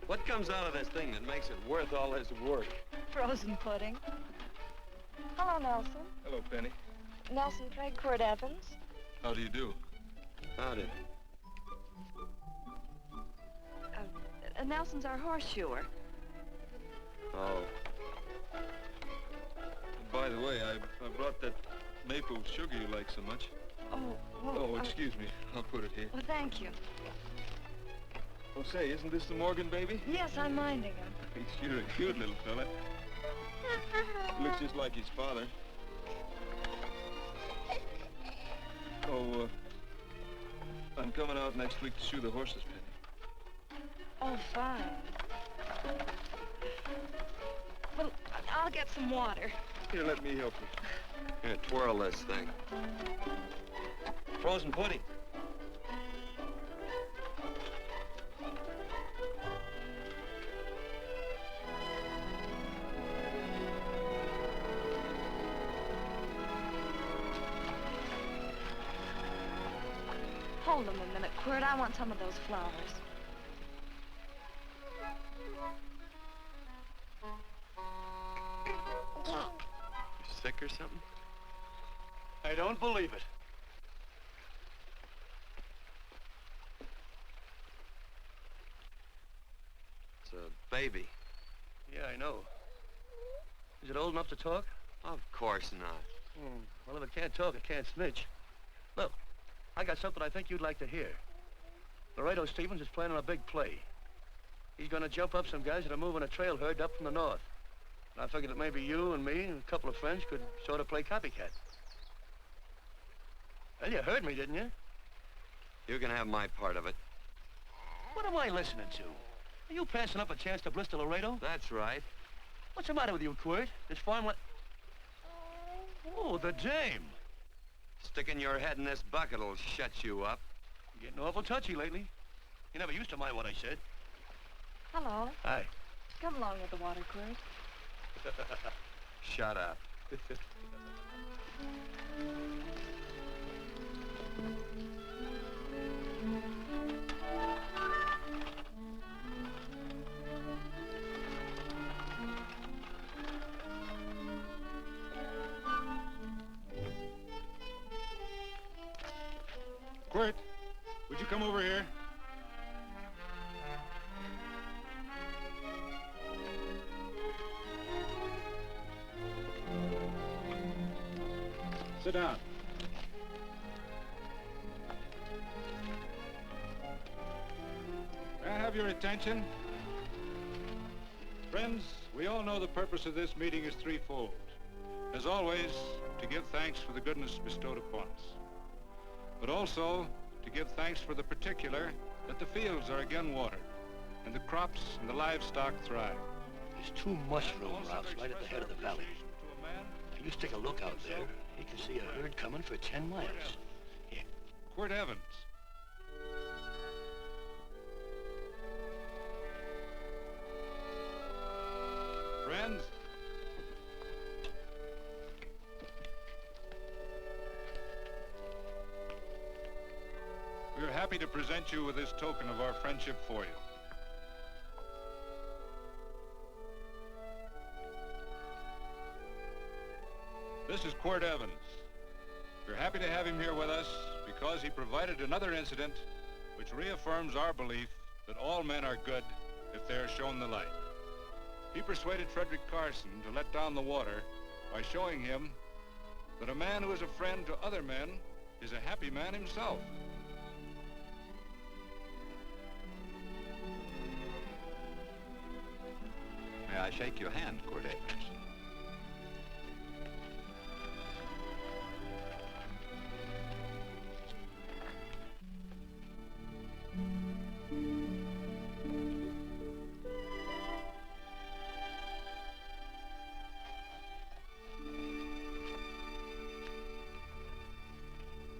What comes out of this thing that makes it worth all this work? Frozen pudding. Hello, Nelson. Hello, Penny. Nelson Craig, Quirt Evans. How do you do? Howdy. Nelson's our horseshoer. Oh. By the way, I brought that maple sugar you like so much. Oh, well, Oh, excuse me. I'll put it here. Well, thank you. Oh, say, isn't this the Morgan baby? Yes, I'm minding him. He's sure a cute little fella. Looks just like his father. Oh, I'm coming out next week to shoe the horses, Penny. Oh, fine. Well, I'll get some water. Here, let me help you. Here, twirl this thing. Frozen pudding. Hold them a minute, Quirt. I want some of those flowers. You sick or something? I don't believe it. It's a baby. Yeah, I know. Is it old enough to talk? Of course not. Well, if it can't talk, it can't snitch. Look, I got something I think you'd like to hear. Laredo Stevens is planning a big play. He's gonna jump up some guys that are moving a trail herd up from the north. And I figured that maybe you and me and a couple of friends could sort of play copycat. Well, you heard me, didn't you? You can have my part of it. What am I listening to? Are you passing up a chance to blister Laredo? That's right. What's the matter with you, Quirt? This farm Oh, the dame. Sticking your head in this bucket'll shut you up. You're getting awful touchy lately. You never used to mind what I said. Hello. Hi. Come along with the water, Quirt. Shut up. Quirt, would you come over here? Sit down. May I have your attention? Friends, we all know the purpose of this meeting is threefold. As always, to give thanks for the goodness bestowed upon us, but also to give thanks for the particular that the fields are again watered and the crops and the livestock thrive. There's 2 mushroom routes right at the head of the valley. Now, you stick a look out there. You can see a herd coming for 10 miles. Here. Quirt Evans. Friends, we are happy to present you with this token of our friendship for you. This is Quirt Evans. We're happy to have him here with us because he provided another incident which reaffirms our belief that all men are good if they are shown the light. He persuaded Frederick Carson to let down the water by showing him that a man who is a friend to other men is a happy man himself. May I shake your hand, Quirt Evans?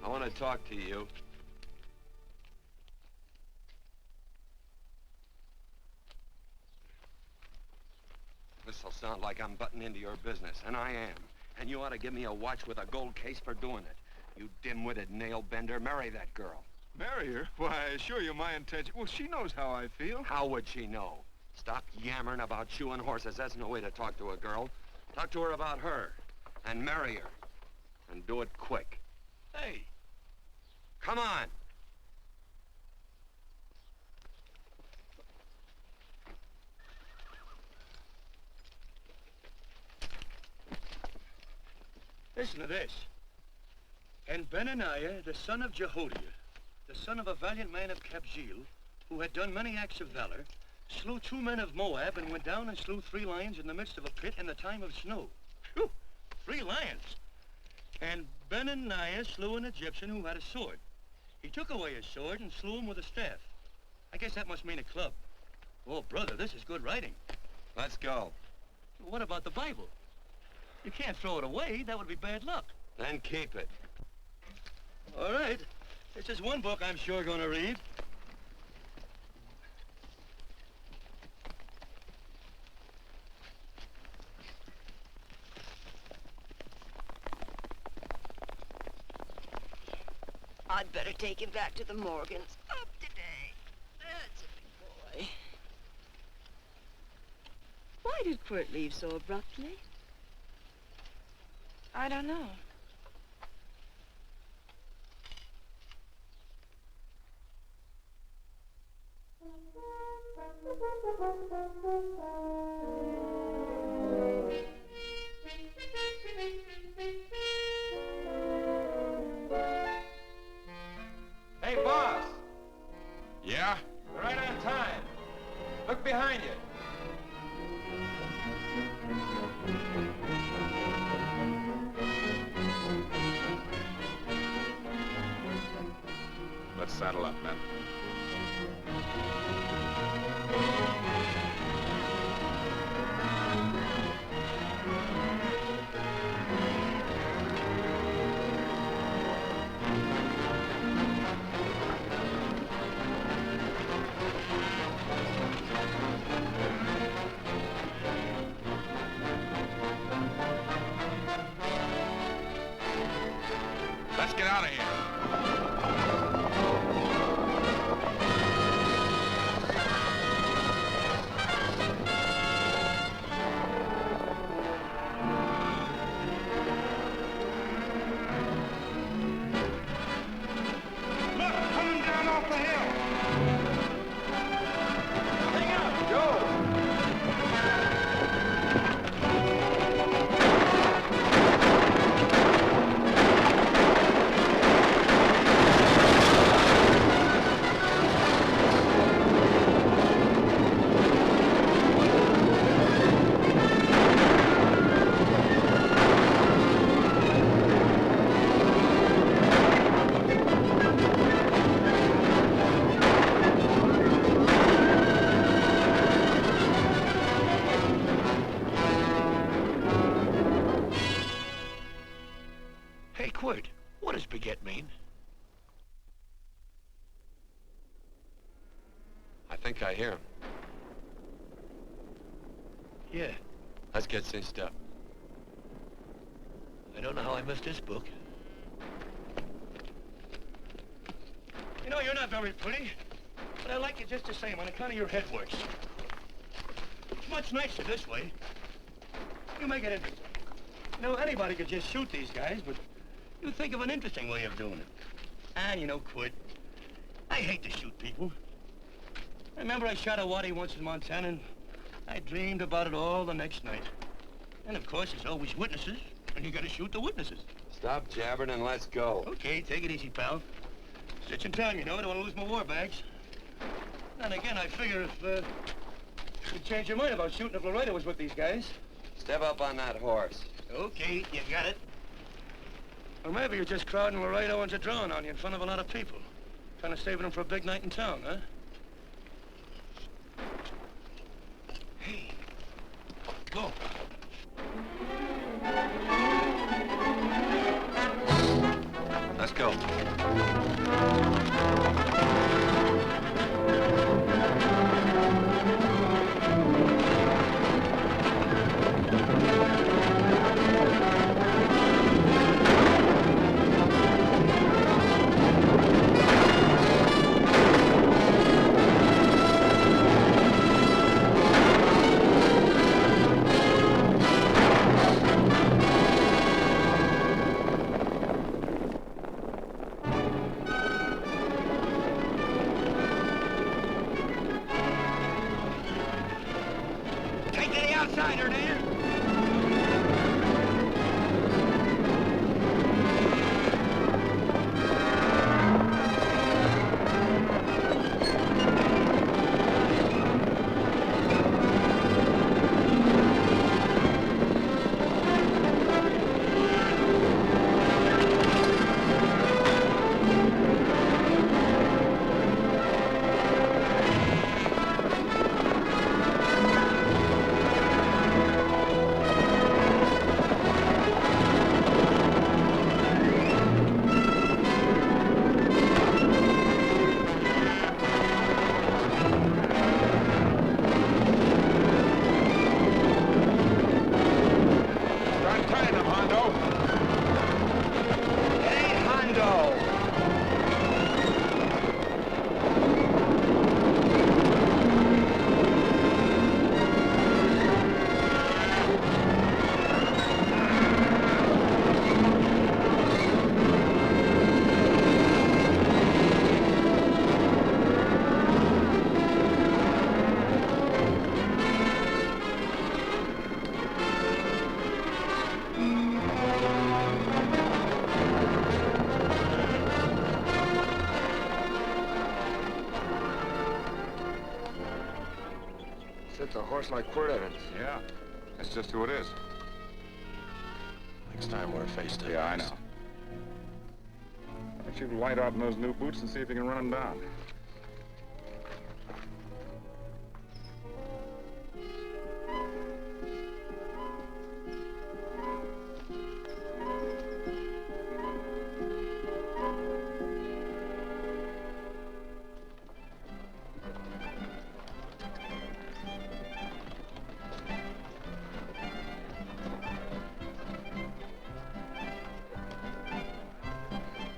I want to talk to you. This'll sound like I'm butting into your business, and I am. And you ought to give me a watch with a gold case for doing it. You dim-witted nail-bender, marry that girl. Marry her? Why, I assure you my intention... Well, she knows how I feel. How would she know? Stop yammering about shoeing horses. That's no way to talk to a girl. Talk to her about her, and marry her. And do it quick. Hey. Come on. Listen to this. And Benaniah, the son of Jehoiada, the son of a valiant man of Kabzeel, who had done many acts of valor, slew 2 men of Moab and went down and slew 3 lions in the midst of a pit in the time of snow. Phew! 3 lions. And Benaniah slew an Egyptian who had a sword. He took away his sword and slew him with a staff. I guess that must mean a club. Oh, brother, this is good writing. Let's go. What about the Bible? You can't throw it away. That would be bad luck. Then keep it. All right. This is one book I'm sure going to read. I'd better take him back to the Morgans. Up today. That's a big boy. Why did Quirt leave so abruptly? I don't know. behind you. Let's saddle up, men. Let's get out of here. Look, coming down off the hill. Hang up, Joe. Hey, Quirt, what does baguette mean? I think I hear him. Yeah, Let's get cinched up. I don't know how I missed this book. You know, you're not very pretty, but I like you just the same on account of your head works. It's much nicer this way. You make it interesting. You know, anybody could just shoot these guys, but you think of an interesting way of doing it. And, you know, Quirt, I hate to shoot people. I remember I shot a waddy once in Montana, and I dreamed about it all the next night. And, of course, there's always witnesses, and you gotta shoot the witnesses. Stop jabbering and let's go. Okay, take it easy, pal. Stitching time, you know. I don't want to lose my war bags. And again, I figure if you'd change your mind about shooting if Laredo was with these guys. Step up on that horse. Okay, you got it. Or maybe you're just crowding Laredo into drawing on you in front of a lot of people. Trying to save them for a big night in town, huh? Hey, go. Let's go. Take to the outsider, Dan. That's a horse like Quirt Evans. Yeah, that's just who it is. Next time we're face to face. Yeah, I know. Why don't you light out in those new boots and see if you can run him down?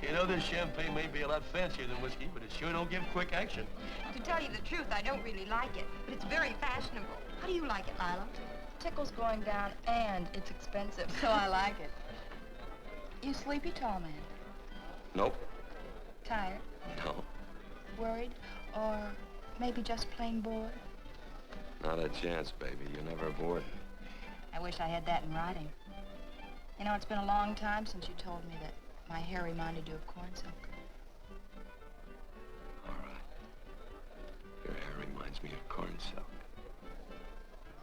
You know, this champagne may be a lot fancier than whiskey, but it sure don't give quick action. To tell you the truth, I don't really like it, but it's very fashionable. How do you like it, Lila? Tickle's going down, and it's expensive, so I like it. You sleepy, tall man? Nope. Tired? No. Worried? Or maybe just plain bored? Not a chance, baby. You're never bored. I wish I had that in writing. You know, it's been a long time since you told me that my hair reminded you of corn silk. All right. Your hair reminds me of corn silk.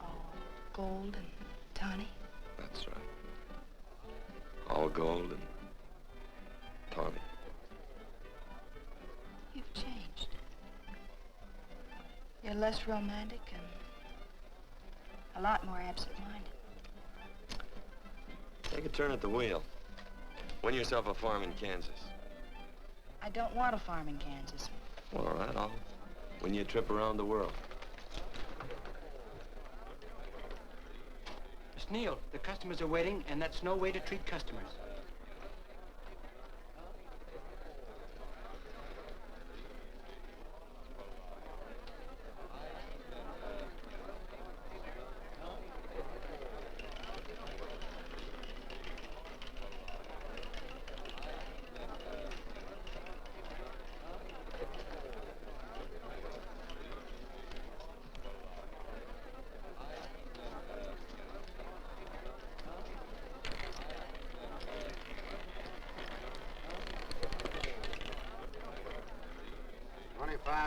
All gold and tawny? That's right. All gold and tawny. You've changed. You're less romantic and a lot more absent-minded. Take a turn at the wheel. Win yourself a farm in Kansas. I don't want a farm in Kansas. Well, all right, I'll win you a trip around the world. Miss Neal, the customers are waiting, and that's no way to treat customers.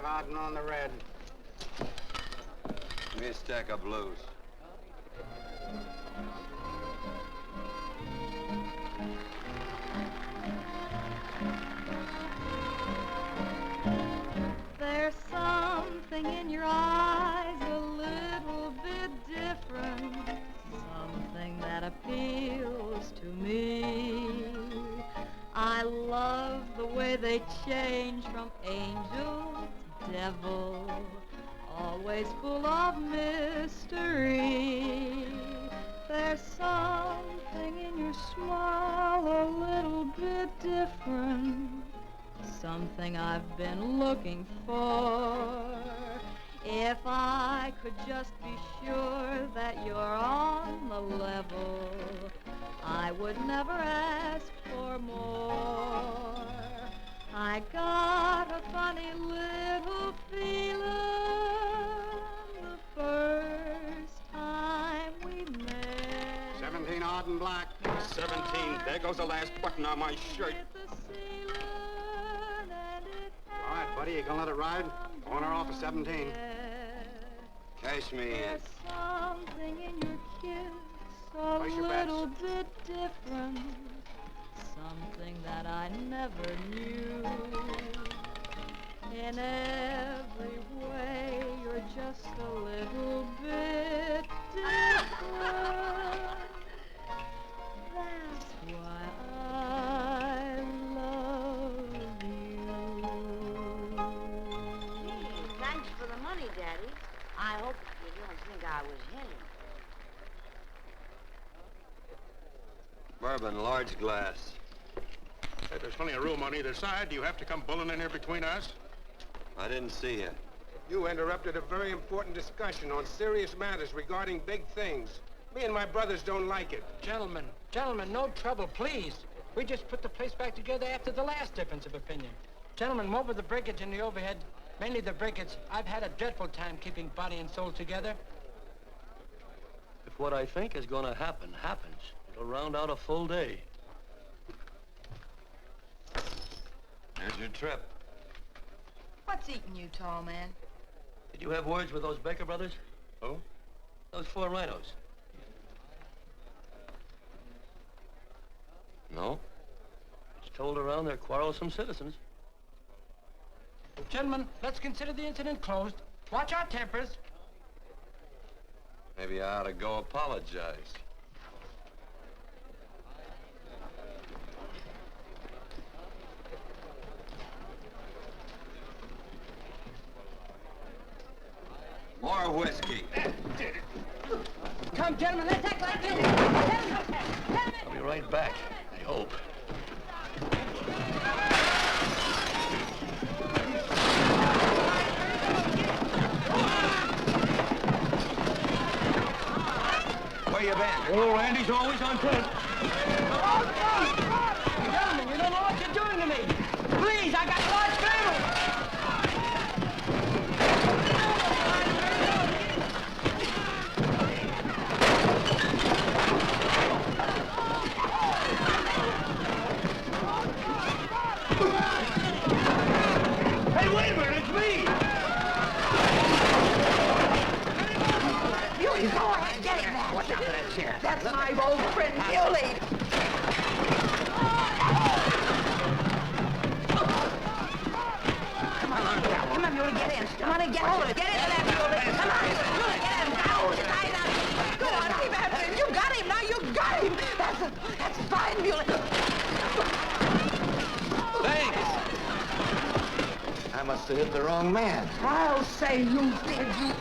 Out and on the red. Give me a stack of blues. There's something in your eyes a little bit different, something that appeals to me. I love the way they change from angel to devil, always full of mystery. There's something in your smile a little bit different, something I've been looking for. If I could just be sure that you're on the level, I would never ask for more. I got a funny little feeling the first time we met. 17 odd and black. 17. There goes the last button on my shirt. All right, buddy, you gonna let it ride? On or off of 17. Cash me in. There's something in your kiss a Place your little bets. bit different, something that I never knew. In every way, you're just a little bit different. That's why I love you. Thanks for the money, Daddy. I hope you don't think I was hitting. Bourbon, large glass. Hey, there's plenty of room on either side. Do you have to come bulling in here between us? I didn't see you. You interrupted a very important discussion on serious matters regarding big things. Me and my brothers don't like it. Gentlemen, no trouble, please. We just put the place back together after the last difference of opinion. Gentlemen, what with the breakage and the overhead, mainly the breakage, I've had a dreadful time keeping body and soul together. If what I think is going to happen happens, it'll round out a full day. There's your trip. What's eating you, tall man? Did you have words with those Baker brothers? Who? Those 4 rhinos. No. It's told around they're quarrelsome citizens. Gentlemen, let's consider the incident closed. Watch our tempers. Maybe I ought to go apologize. More whiskey. Come, gentlemen, let's act like you. I'll be right back, I hope. Where you been? Oh, Randy's always on point. Gentlemen, you don't know what you're doing to me. Please, I got a large family. Hey, wait a minute, it's me! You go ahead, get him that. Watch out for that chair. That's my old friend, Muley. Come on, Muley, get in. Come on and get hold of it. Get into that, Muley. Come on, Muley, get him. Hold it tight up. Go on, keep after him. You got him now. You got him. That's fine, Muley. Thanks. I must have hit the wrong man. I'll say you did, you.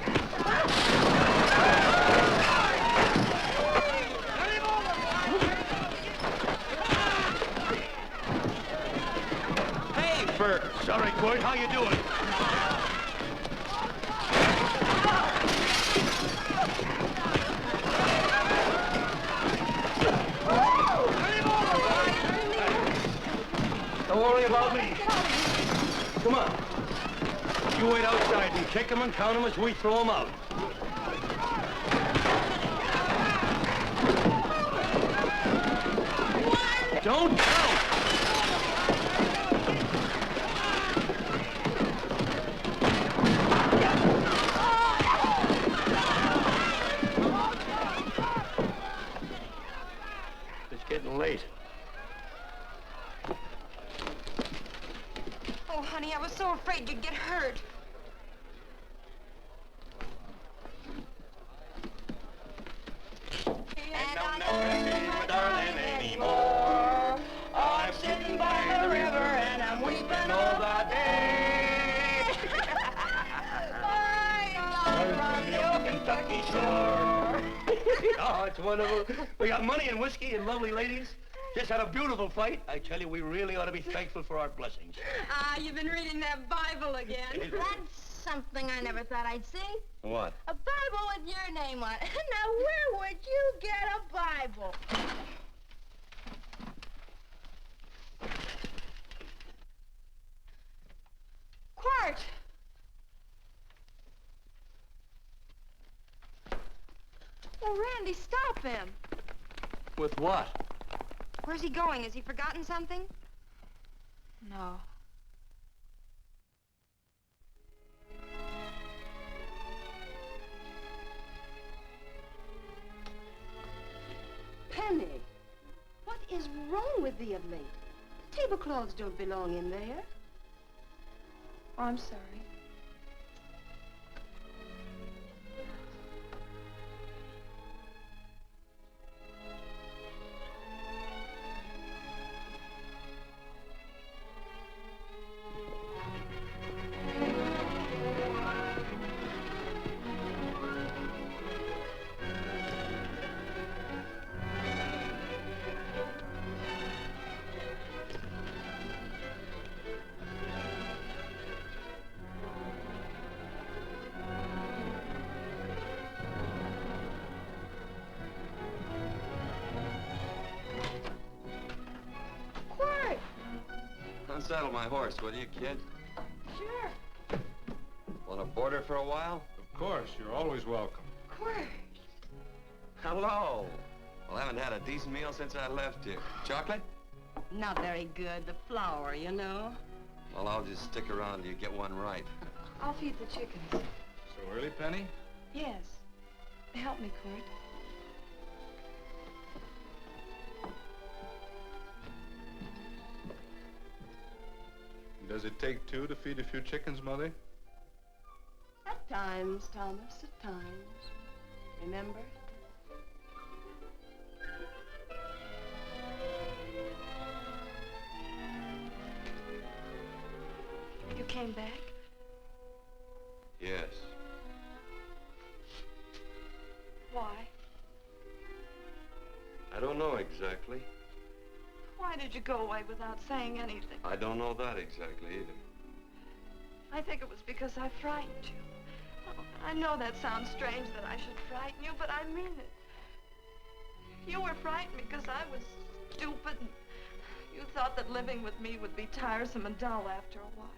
Hey, Bert. Sorry, Court. How you doing? Don't worry about me. Come on. You wait outside and kick them and count them as we throw them out. Don't count! It's getting late. Oh, honey, I was so afraid you'd get hurt. And I'll never see my darling anymore. I'm sitting by the river and I'm weeping all the day. From the old Kentucky shore. Oh, it's wonderful. We got money and whiskey and lovely ladies. Just had a beautiful fight. I tell you, we really ought to be thankful for our blessings. Ah, you've been reading that Bible again. That's something I never thought I'd see. What? A Bible with your name on it. Now, where would you get a Bible? Quart! Oh, Randy, stop him. With what? Where's he going? Has he forgotten something? No. Penny, what is wrong with thee of late? Tablecloths don't belong in there. Oh, I'm sorry. Unsaddle my horse, will you, kid? Sure. Want to board for a while? Of course, you're always welcome. Quart. Hello. Well, I haven't had a decent meal since I left here. Chocolate? Not very good. The flour, you know. Well, I'll just stick around till you get one right. I'll feed the chickens. So early, Penny? Yes. help me, Court. Does it take two to feed a few chickens, Mother? At times, Thomas, at times. Remember? You came back? Yes. Why? I don't know exactly. Why did you go away without saying anything? I don't know that exactly either. I think it was because I frightened you. Oh, I know that sounds strange that I should frighten you, but I mean it. You were frightened because I was stupid, and you thought that living with me would be tiresome and dull after a while.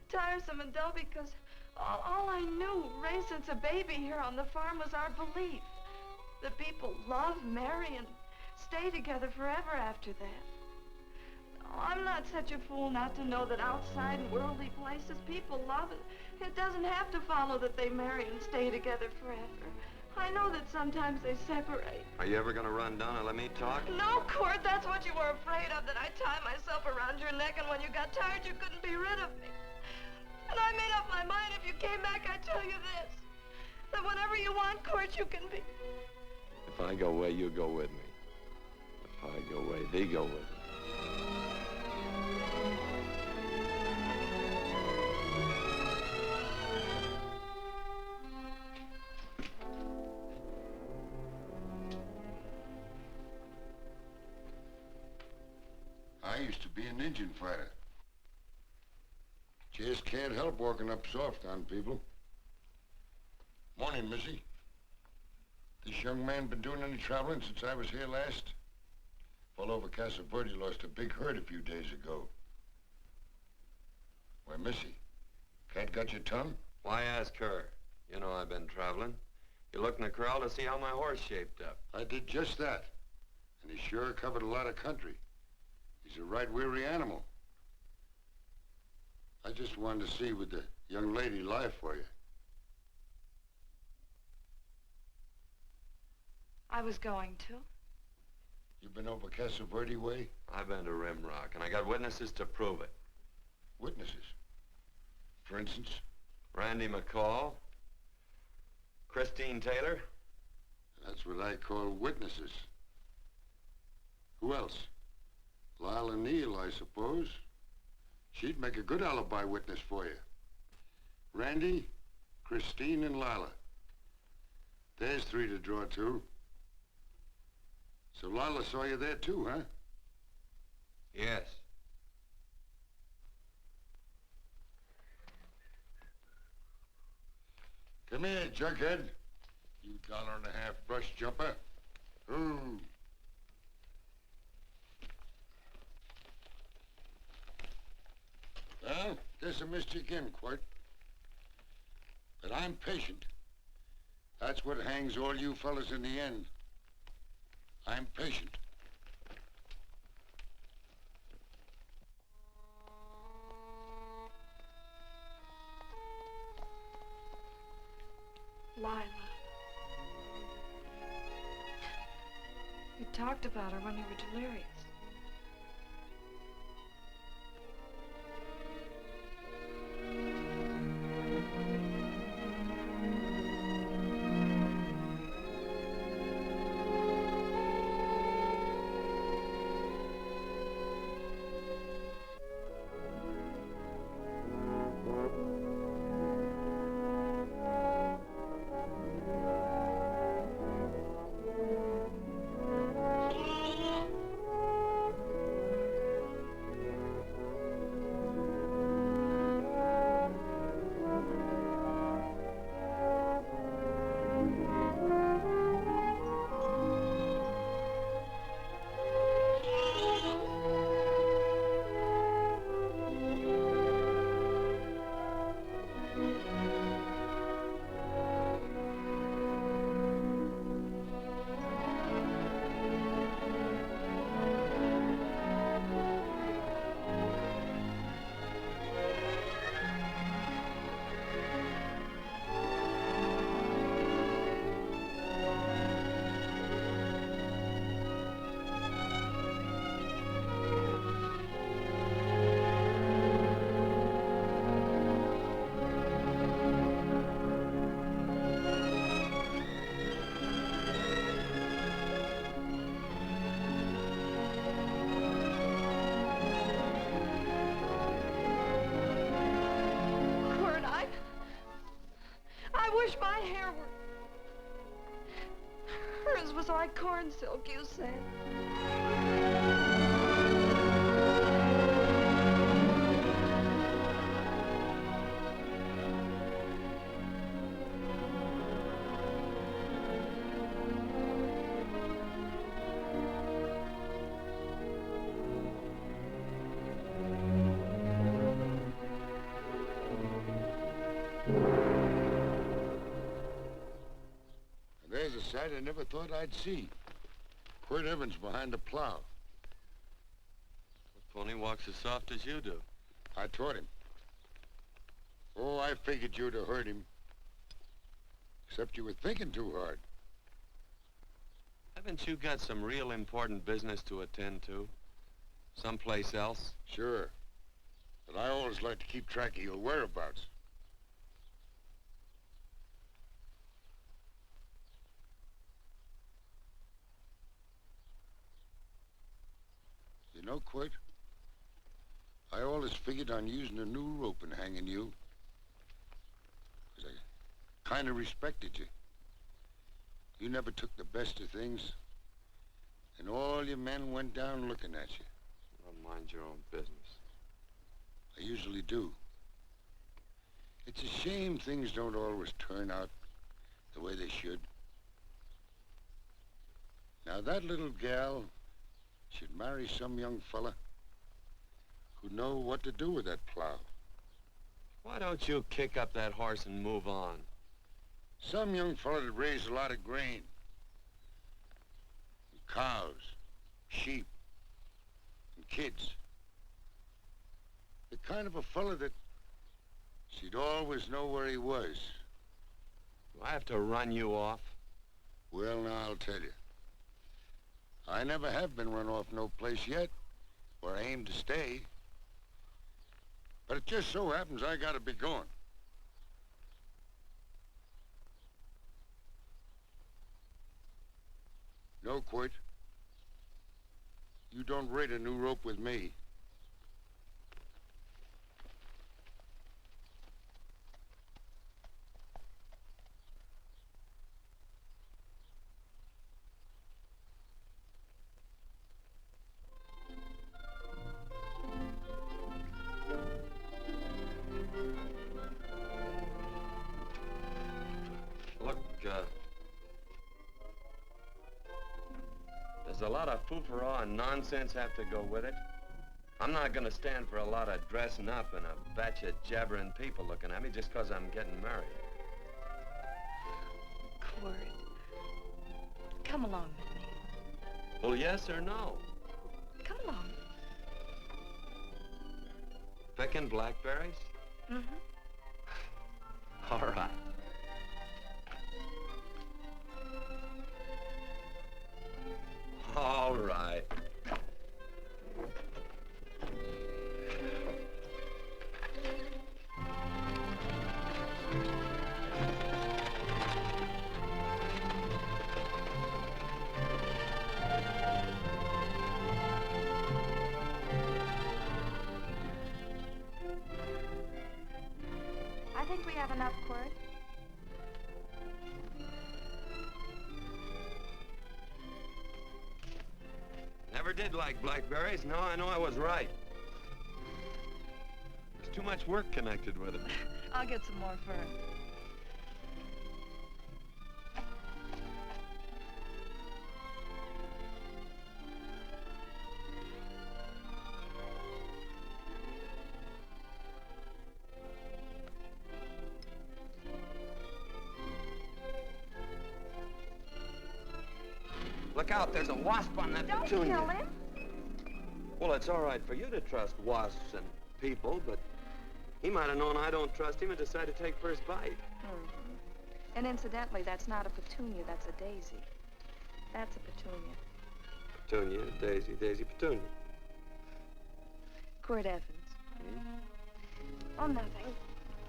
Tiresome and dull because all I knew, raised since a baby here on the farm, was our belief that people love, marry, and stay together forever after that. Oh, I'm not such a fool not to know that outside in worldly places people love, and it doesn't have to follow that they marry and stay together forever. I know that sometimes they separate. Are you ever gonna run down and let me talk? No, Court, that's what you were afraid of, that I'd tie myself around your neck, and when you got tired, you couldn't be rid of me. And I made up my mind, if you came back, I'd tell you this, that whenever you want, Court, you can be. If I go away, you go with me. If I go away, they go with me. I used to be an engine fighter. Just can't help walking up soft on people. Morning, Missy. This young man been doing any traveling since I was here last? All over Casa Verde lost a big herd a few days ago. Why, Missy, cat got your tongue? Why ask her? You know I've been traveling. You looked in the corral to see how my horse shaped up. I did just that. And he sure covered a lot of country. He's a right weary animal. I just wanted to see would the young lady lie for you. I was going to. You been over Casa Verde way? I've been to Rimrock, and I got witnesses to prove it. Witnesses? For instance? Randy McCall, Christine Taylor. That's what I call witnesses. Who else? Lila Neal, I suppose. She'd make a good alibi witness for you. Randy, Christine, and Lila. There's three to draw to. So Lila saw you there too, huh? Yes. Come here, junkhead. You $1.50 brush jumper. Ooh. Well, guess I missed you again, Quart. But I'm patient. That's what hangs all you fellas in the end. I'm patient. Lila. You talked about her when you were delirious. was like corn silk, you said. There's a sight I never thought I'd see. Quirt Evans behind the plow. The pony walks as soft as you do. I taught him. Oh, I figured you'd have heard him. Except you were thinking too hard. Haven't you got some real important business to attend to? Someplace else? Sure. But I always like to keep track of your whereabouts. You know, Quirt, I always figured on using a new rope and hanging you. 'Cause I kind of respected you. You never took the best of things, and all your men went down looking at you. Well, mind your own business. I usually do. It's a shame things don't always turn out the way they should. Now, that little gal should marry some young fella who'd know what to do with that plow. Why don't you kick up that horse and move on? Some young fella that raised a lot of grain. And cows, sheep, and kids. The kind of a fella that she'd always know where he was. Do I have to run you off? Well, now, I'll tell you. I never have been run off no place yet, where I aim to stay. But it just so happens I gotta be going. No, Quirt. You don't raid a new rope with me. Look, there's a lot of foo-for-all and nonsense have to go with it. I'm not gonna stand for a lot of dressing up and a batch of jabbering people looking at me just 'cause I'm getting married. Quirt, come along with me. Well, yes or no? Come along. Picking blackberries? Mm-hmm. All right. All right. I think we have enough, Quirt. Never did like blackberries. Now I know I was right. There's too much work connected with it. I'll get some more fern. Look out, there's a wasp on that Don't petunia. kill him. Well, it's all right for you to trust wasps and people, but he might have known I don't trust him and decided to take first bite. Mm-hmm. And incidentally, that's not a petunia, that's a daisy. That's a petunia. Petunia, daisy, daisy, petunia. Quirt Evans. Oh, nothing.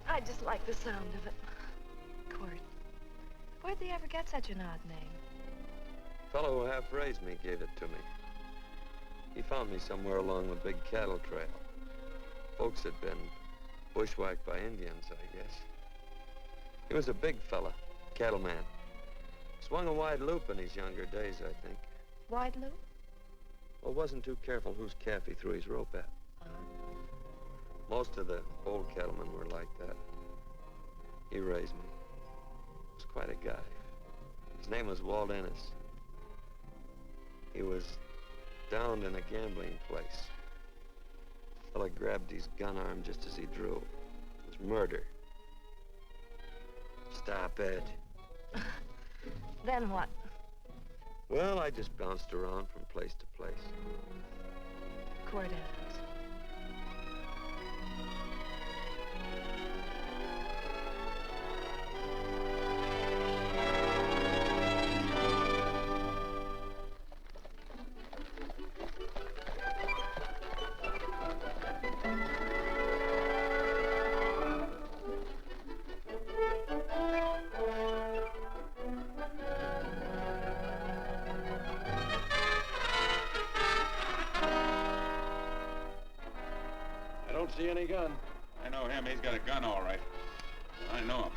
I just like the sound of it. Quirt. Where'd they ever get such an odd name? The fellow who half raised me gave it to me. He found me somewhere along the big cattle trail. Folks had been bushwhacked by Indians, I guess. He was a big fella, cattleman. Swung a wide loop in his younger days, I think. Wide loop? Well, wasn't too careful whose calf he threw his rope at. Most of the old cattlemen were like that. He raised me. Was quite a guy. His name was Walt Ennis. He was downed in a gambling place. A fella grabbed his gun arm just as he drew. It was murder. Stop it. Then what? Well, I just bounced around from place to place. Quirt Evans. See any gun? I know him. He's got a gun, all right. I know him.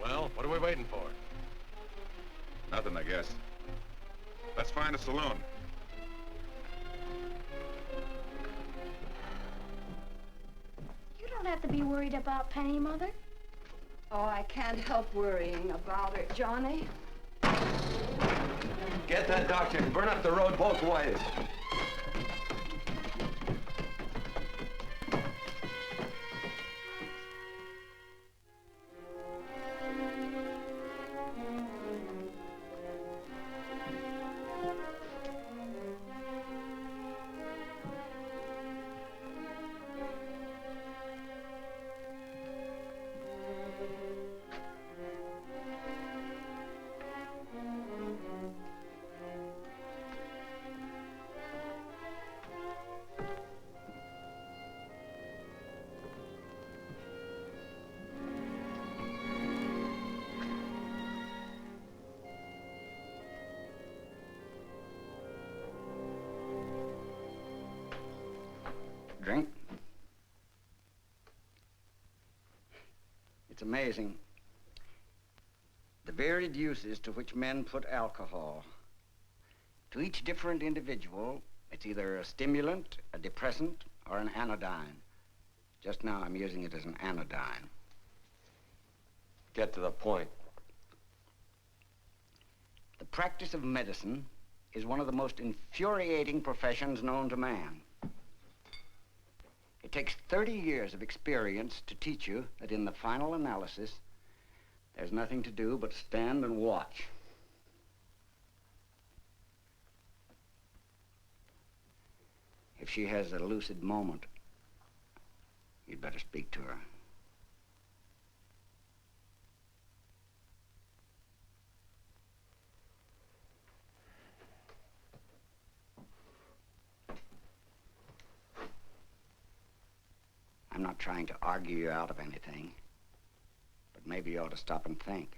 Well, what are we waiting for? Nothing, I guess. Let's find a saloon. You don't have to be worried about Penny, Mother. Oh, I can't help worrying about her, Johnny. Get that doctor and burn up the road both ways. drink. It's amazing. The varied uses to which men put alcohol. To each different individual, it's either a stimulant, a depressant, or an anodyne. Just now, I'm using it as an anodyne. Get to the point. The practice of medicine is one of the most infuriating professions known to man. It takes 30 years of experience to teach you that in the final analysis, there's nothing to do but stand and watch. If she has a lucid moment, you'd better speak to her. I'm not trying to argue you out of anything, but maybe you ought to stop and think.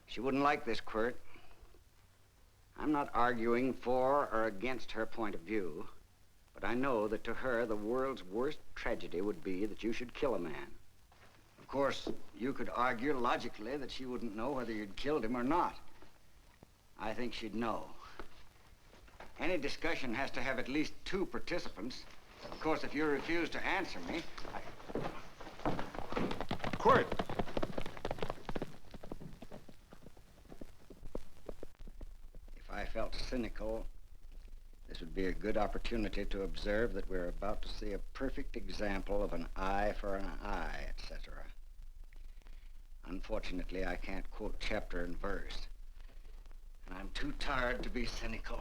She wouldn't like this, Quirt. I'm not arguing for or against her point of view, but I know that to her, the world's worst tragedy would be that you should kill a man. Of course, you could argue logically that she wouldn't know whether you'd killed him or not. I think she'd know. Any discussion has to have at least 2 participants. Of course, if you refuse to answer me, Quirt! If I felt cynical, this would be a good opportunity to observe that we're about to see a perfect example of an eye for an eye, etc. Unfortunately, I can't quote chapter and verse, and I'm too tired to be cynical.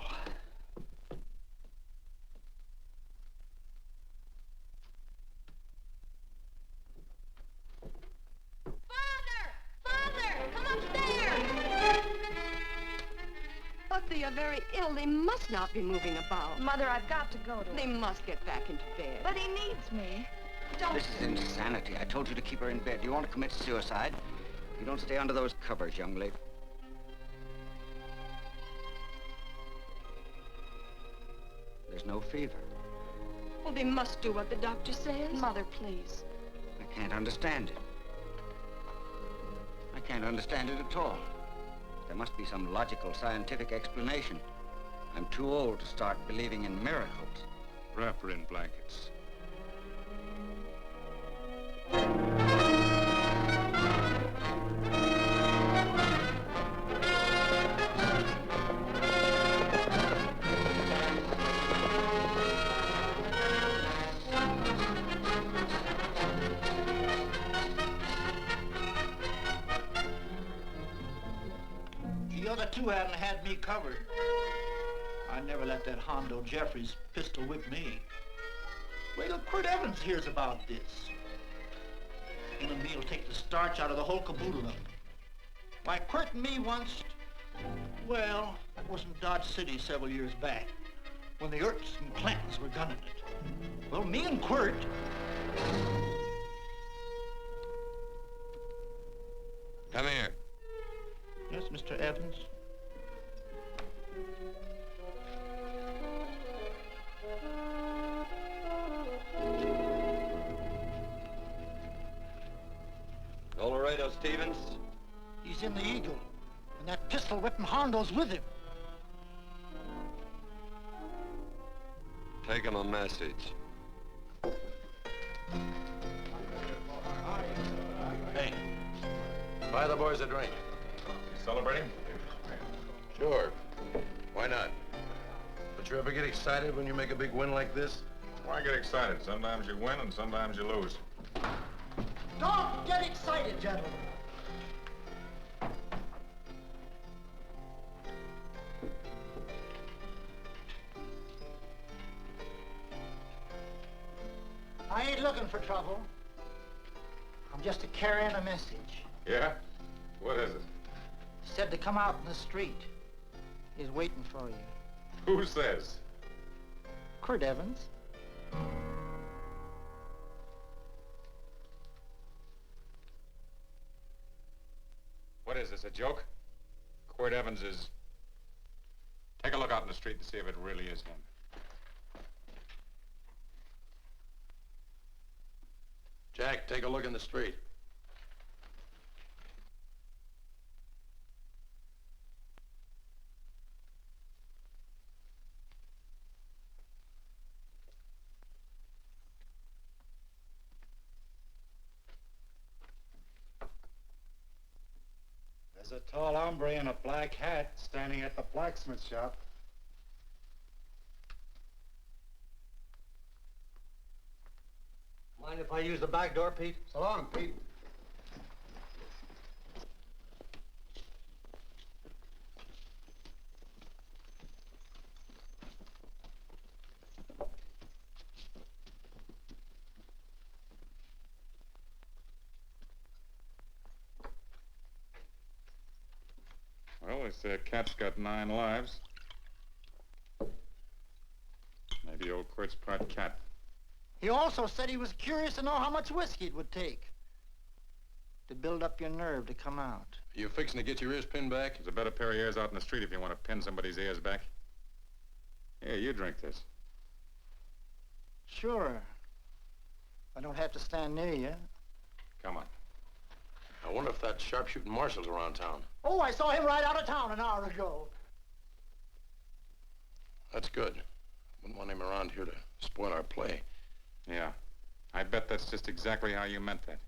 But they are very ill. They must not be moving about. Mother, I've got to go to They him. must get back into bed. But he needs me. Don't... This is insanity. I told you to keep her in bed. Do you want to commit suicide? You don't stay under those covers, young lady. There's no fever. Well, they must do what the doctor says. Mother, please. I can't understand it. I can't understand it at all. There must be some logical, scientific explanation. I'm too old to start believing in miracles. Wrap her in blankets. The other 2 hadn't had me covered. I never let that Hondo Jeffries pistol whip me. Wait till Quirt Evans hears about this. Him and me'll take the starch out of the whole caboodle of it. Why, Quirt and me once, well, that was in Dodge City several years back, when the Erts and Clantons were gunning it. Well, me and Quirt... Come here. Yes, Mr. Evans? Colorado Stevens? He's in the Eagle, and that pistol-whipping Hondo's with him. Take him a message. Hey, buy the boys a drink. Celebrating? Sure. Why not? But you ever get excited when you make a big win like this? Why get excited? Sometimes you win and sometimes you lose. Don't get excited, gentlemen. I ain't looking for trouble. I'm just carrying a message. Yeah? What is it? Said to come out in the street. He's waiting for you. Who says? Quirt Evans. What is this, a joke? Quirt Evans is... Take a look out in the street and see if it really is him. Jack, take a look in the street. There's a tall hombre in a black hat standing at the blacksmith shop. Mind if I use the back door, Pete? So long, Pete. Well, they say a cat's got 9 lives. Maybe old Quirt's part cat. He also said he was curious to know how much whiskey it would take to build up your nerve to come out. Are you fixing to get your ears pinned back? There's a better pair of ears out in the street if you want to pin somebody's ears back. Here, you drink this. Sure. I don't have to stand near you. Come on. I wonder if that sharpshooting marshal's around town. Oh, I saw him right out of town an hour ago. That's good. Wouldn't want him around here to spoil our play. Yeah. I bet that's just exactly how you meant that.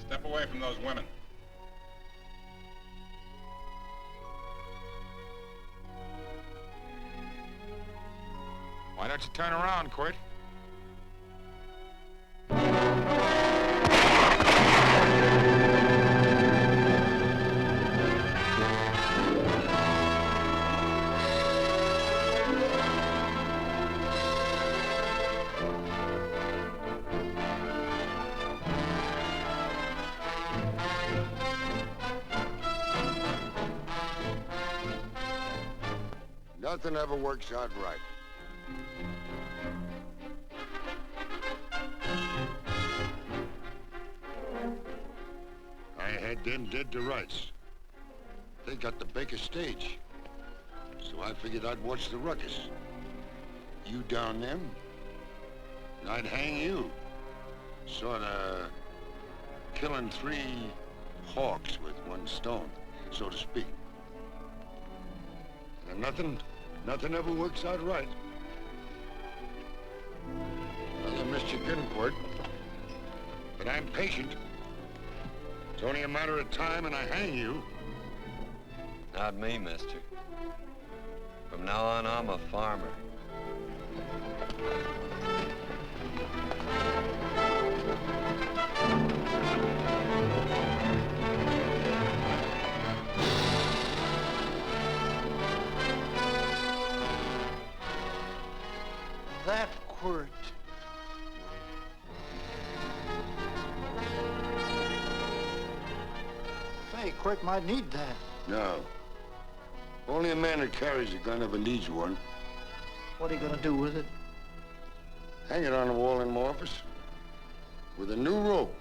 Step away from those women. Why don't you turn around, Quirt? Nothing ever works out right. I had them dead to rights. They got the Baker stage. So I figured I'd watch the ruckus. You down them, and I'd hang you. Sorta killing 3 hawks with 1 stone, so to speak. And nothing ever works out right. Well, I missed your gunport, but I'm patient. It's only a matter of time and I hang you. Not me, mister. From now on, I'm a farmer. That quirt. Say, Quirt might need that. No. Only a man who carries a gun ever needs one. What are you gonna do with it? Hang it on the wall in my office with a new rope.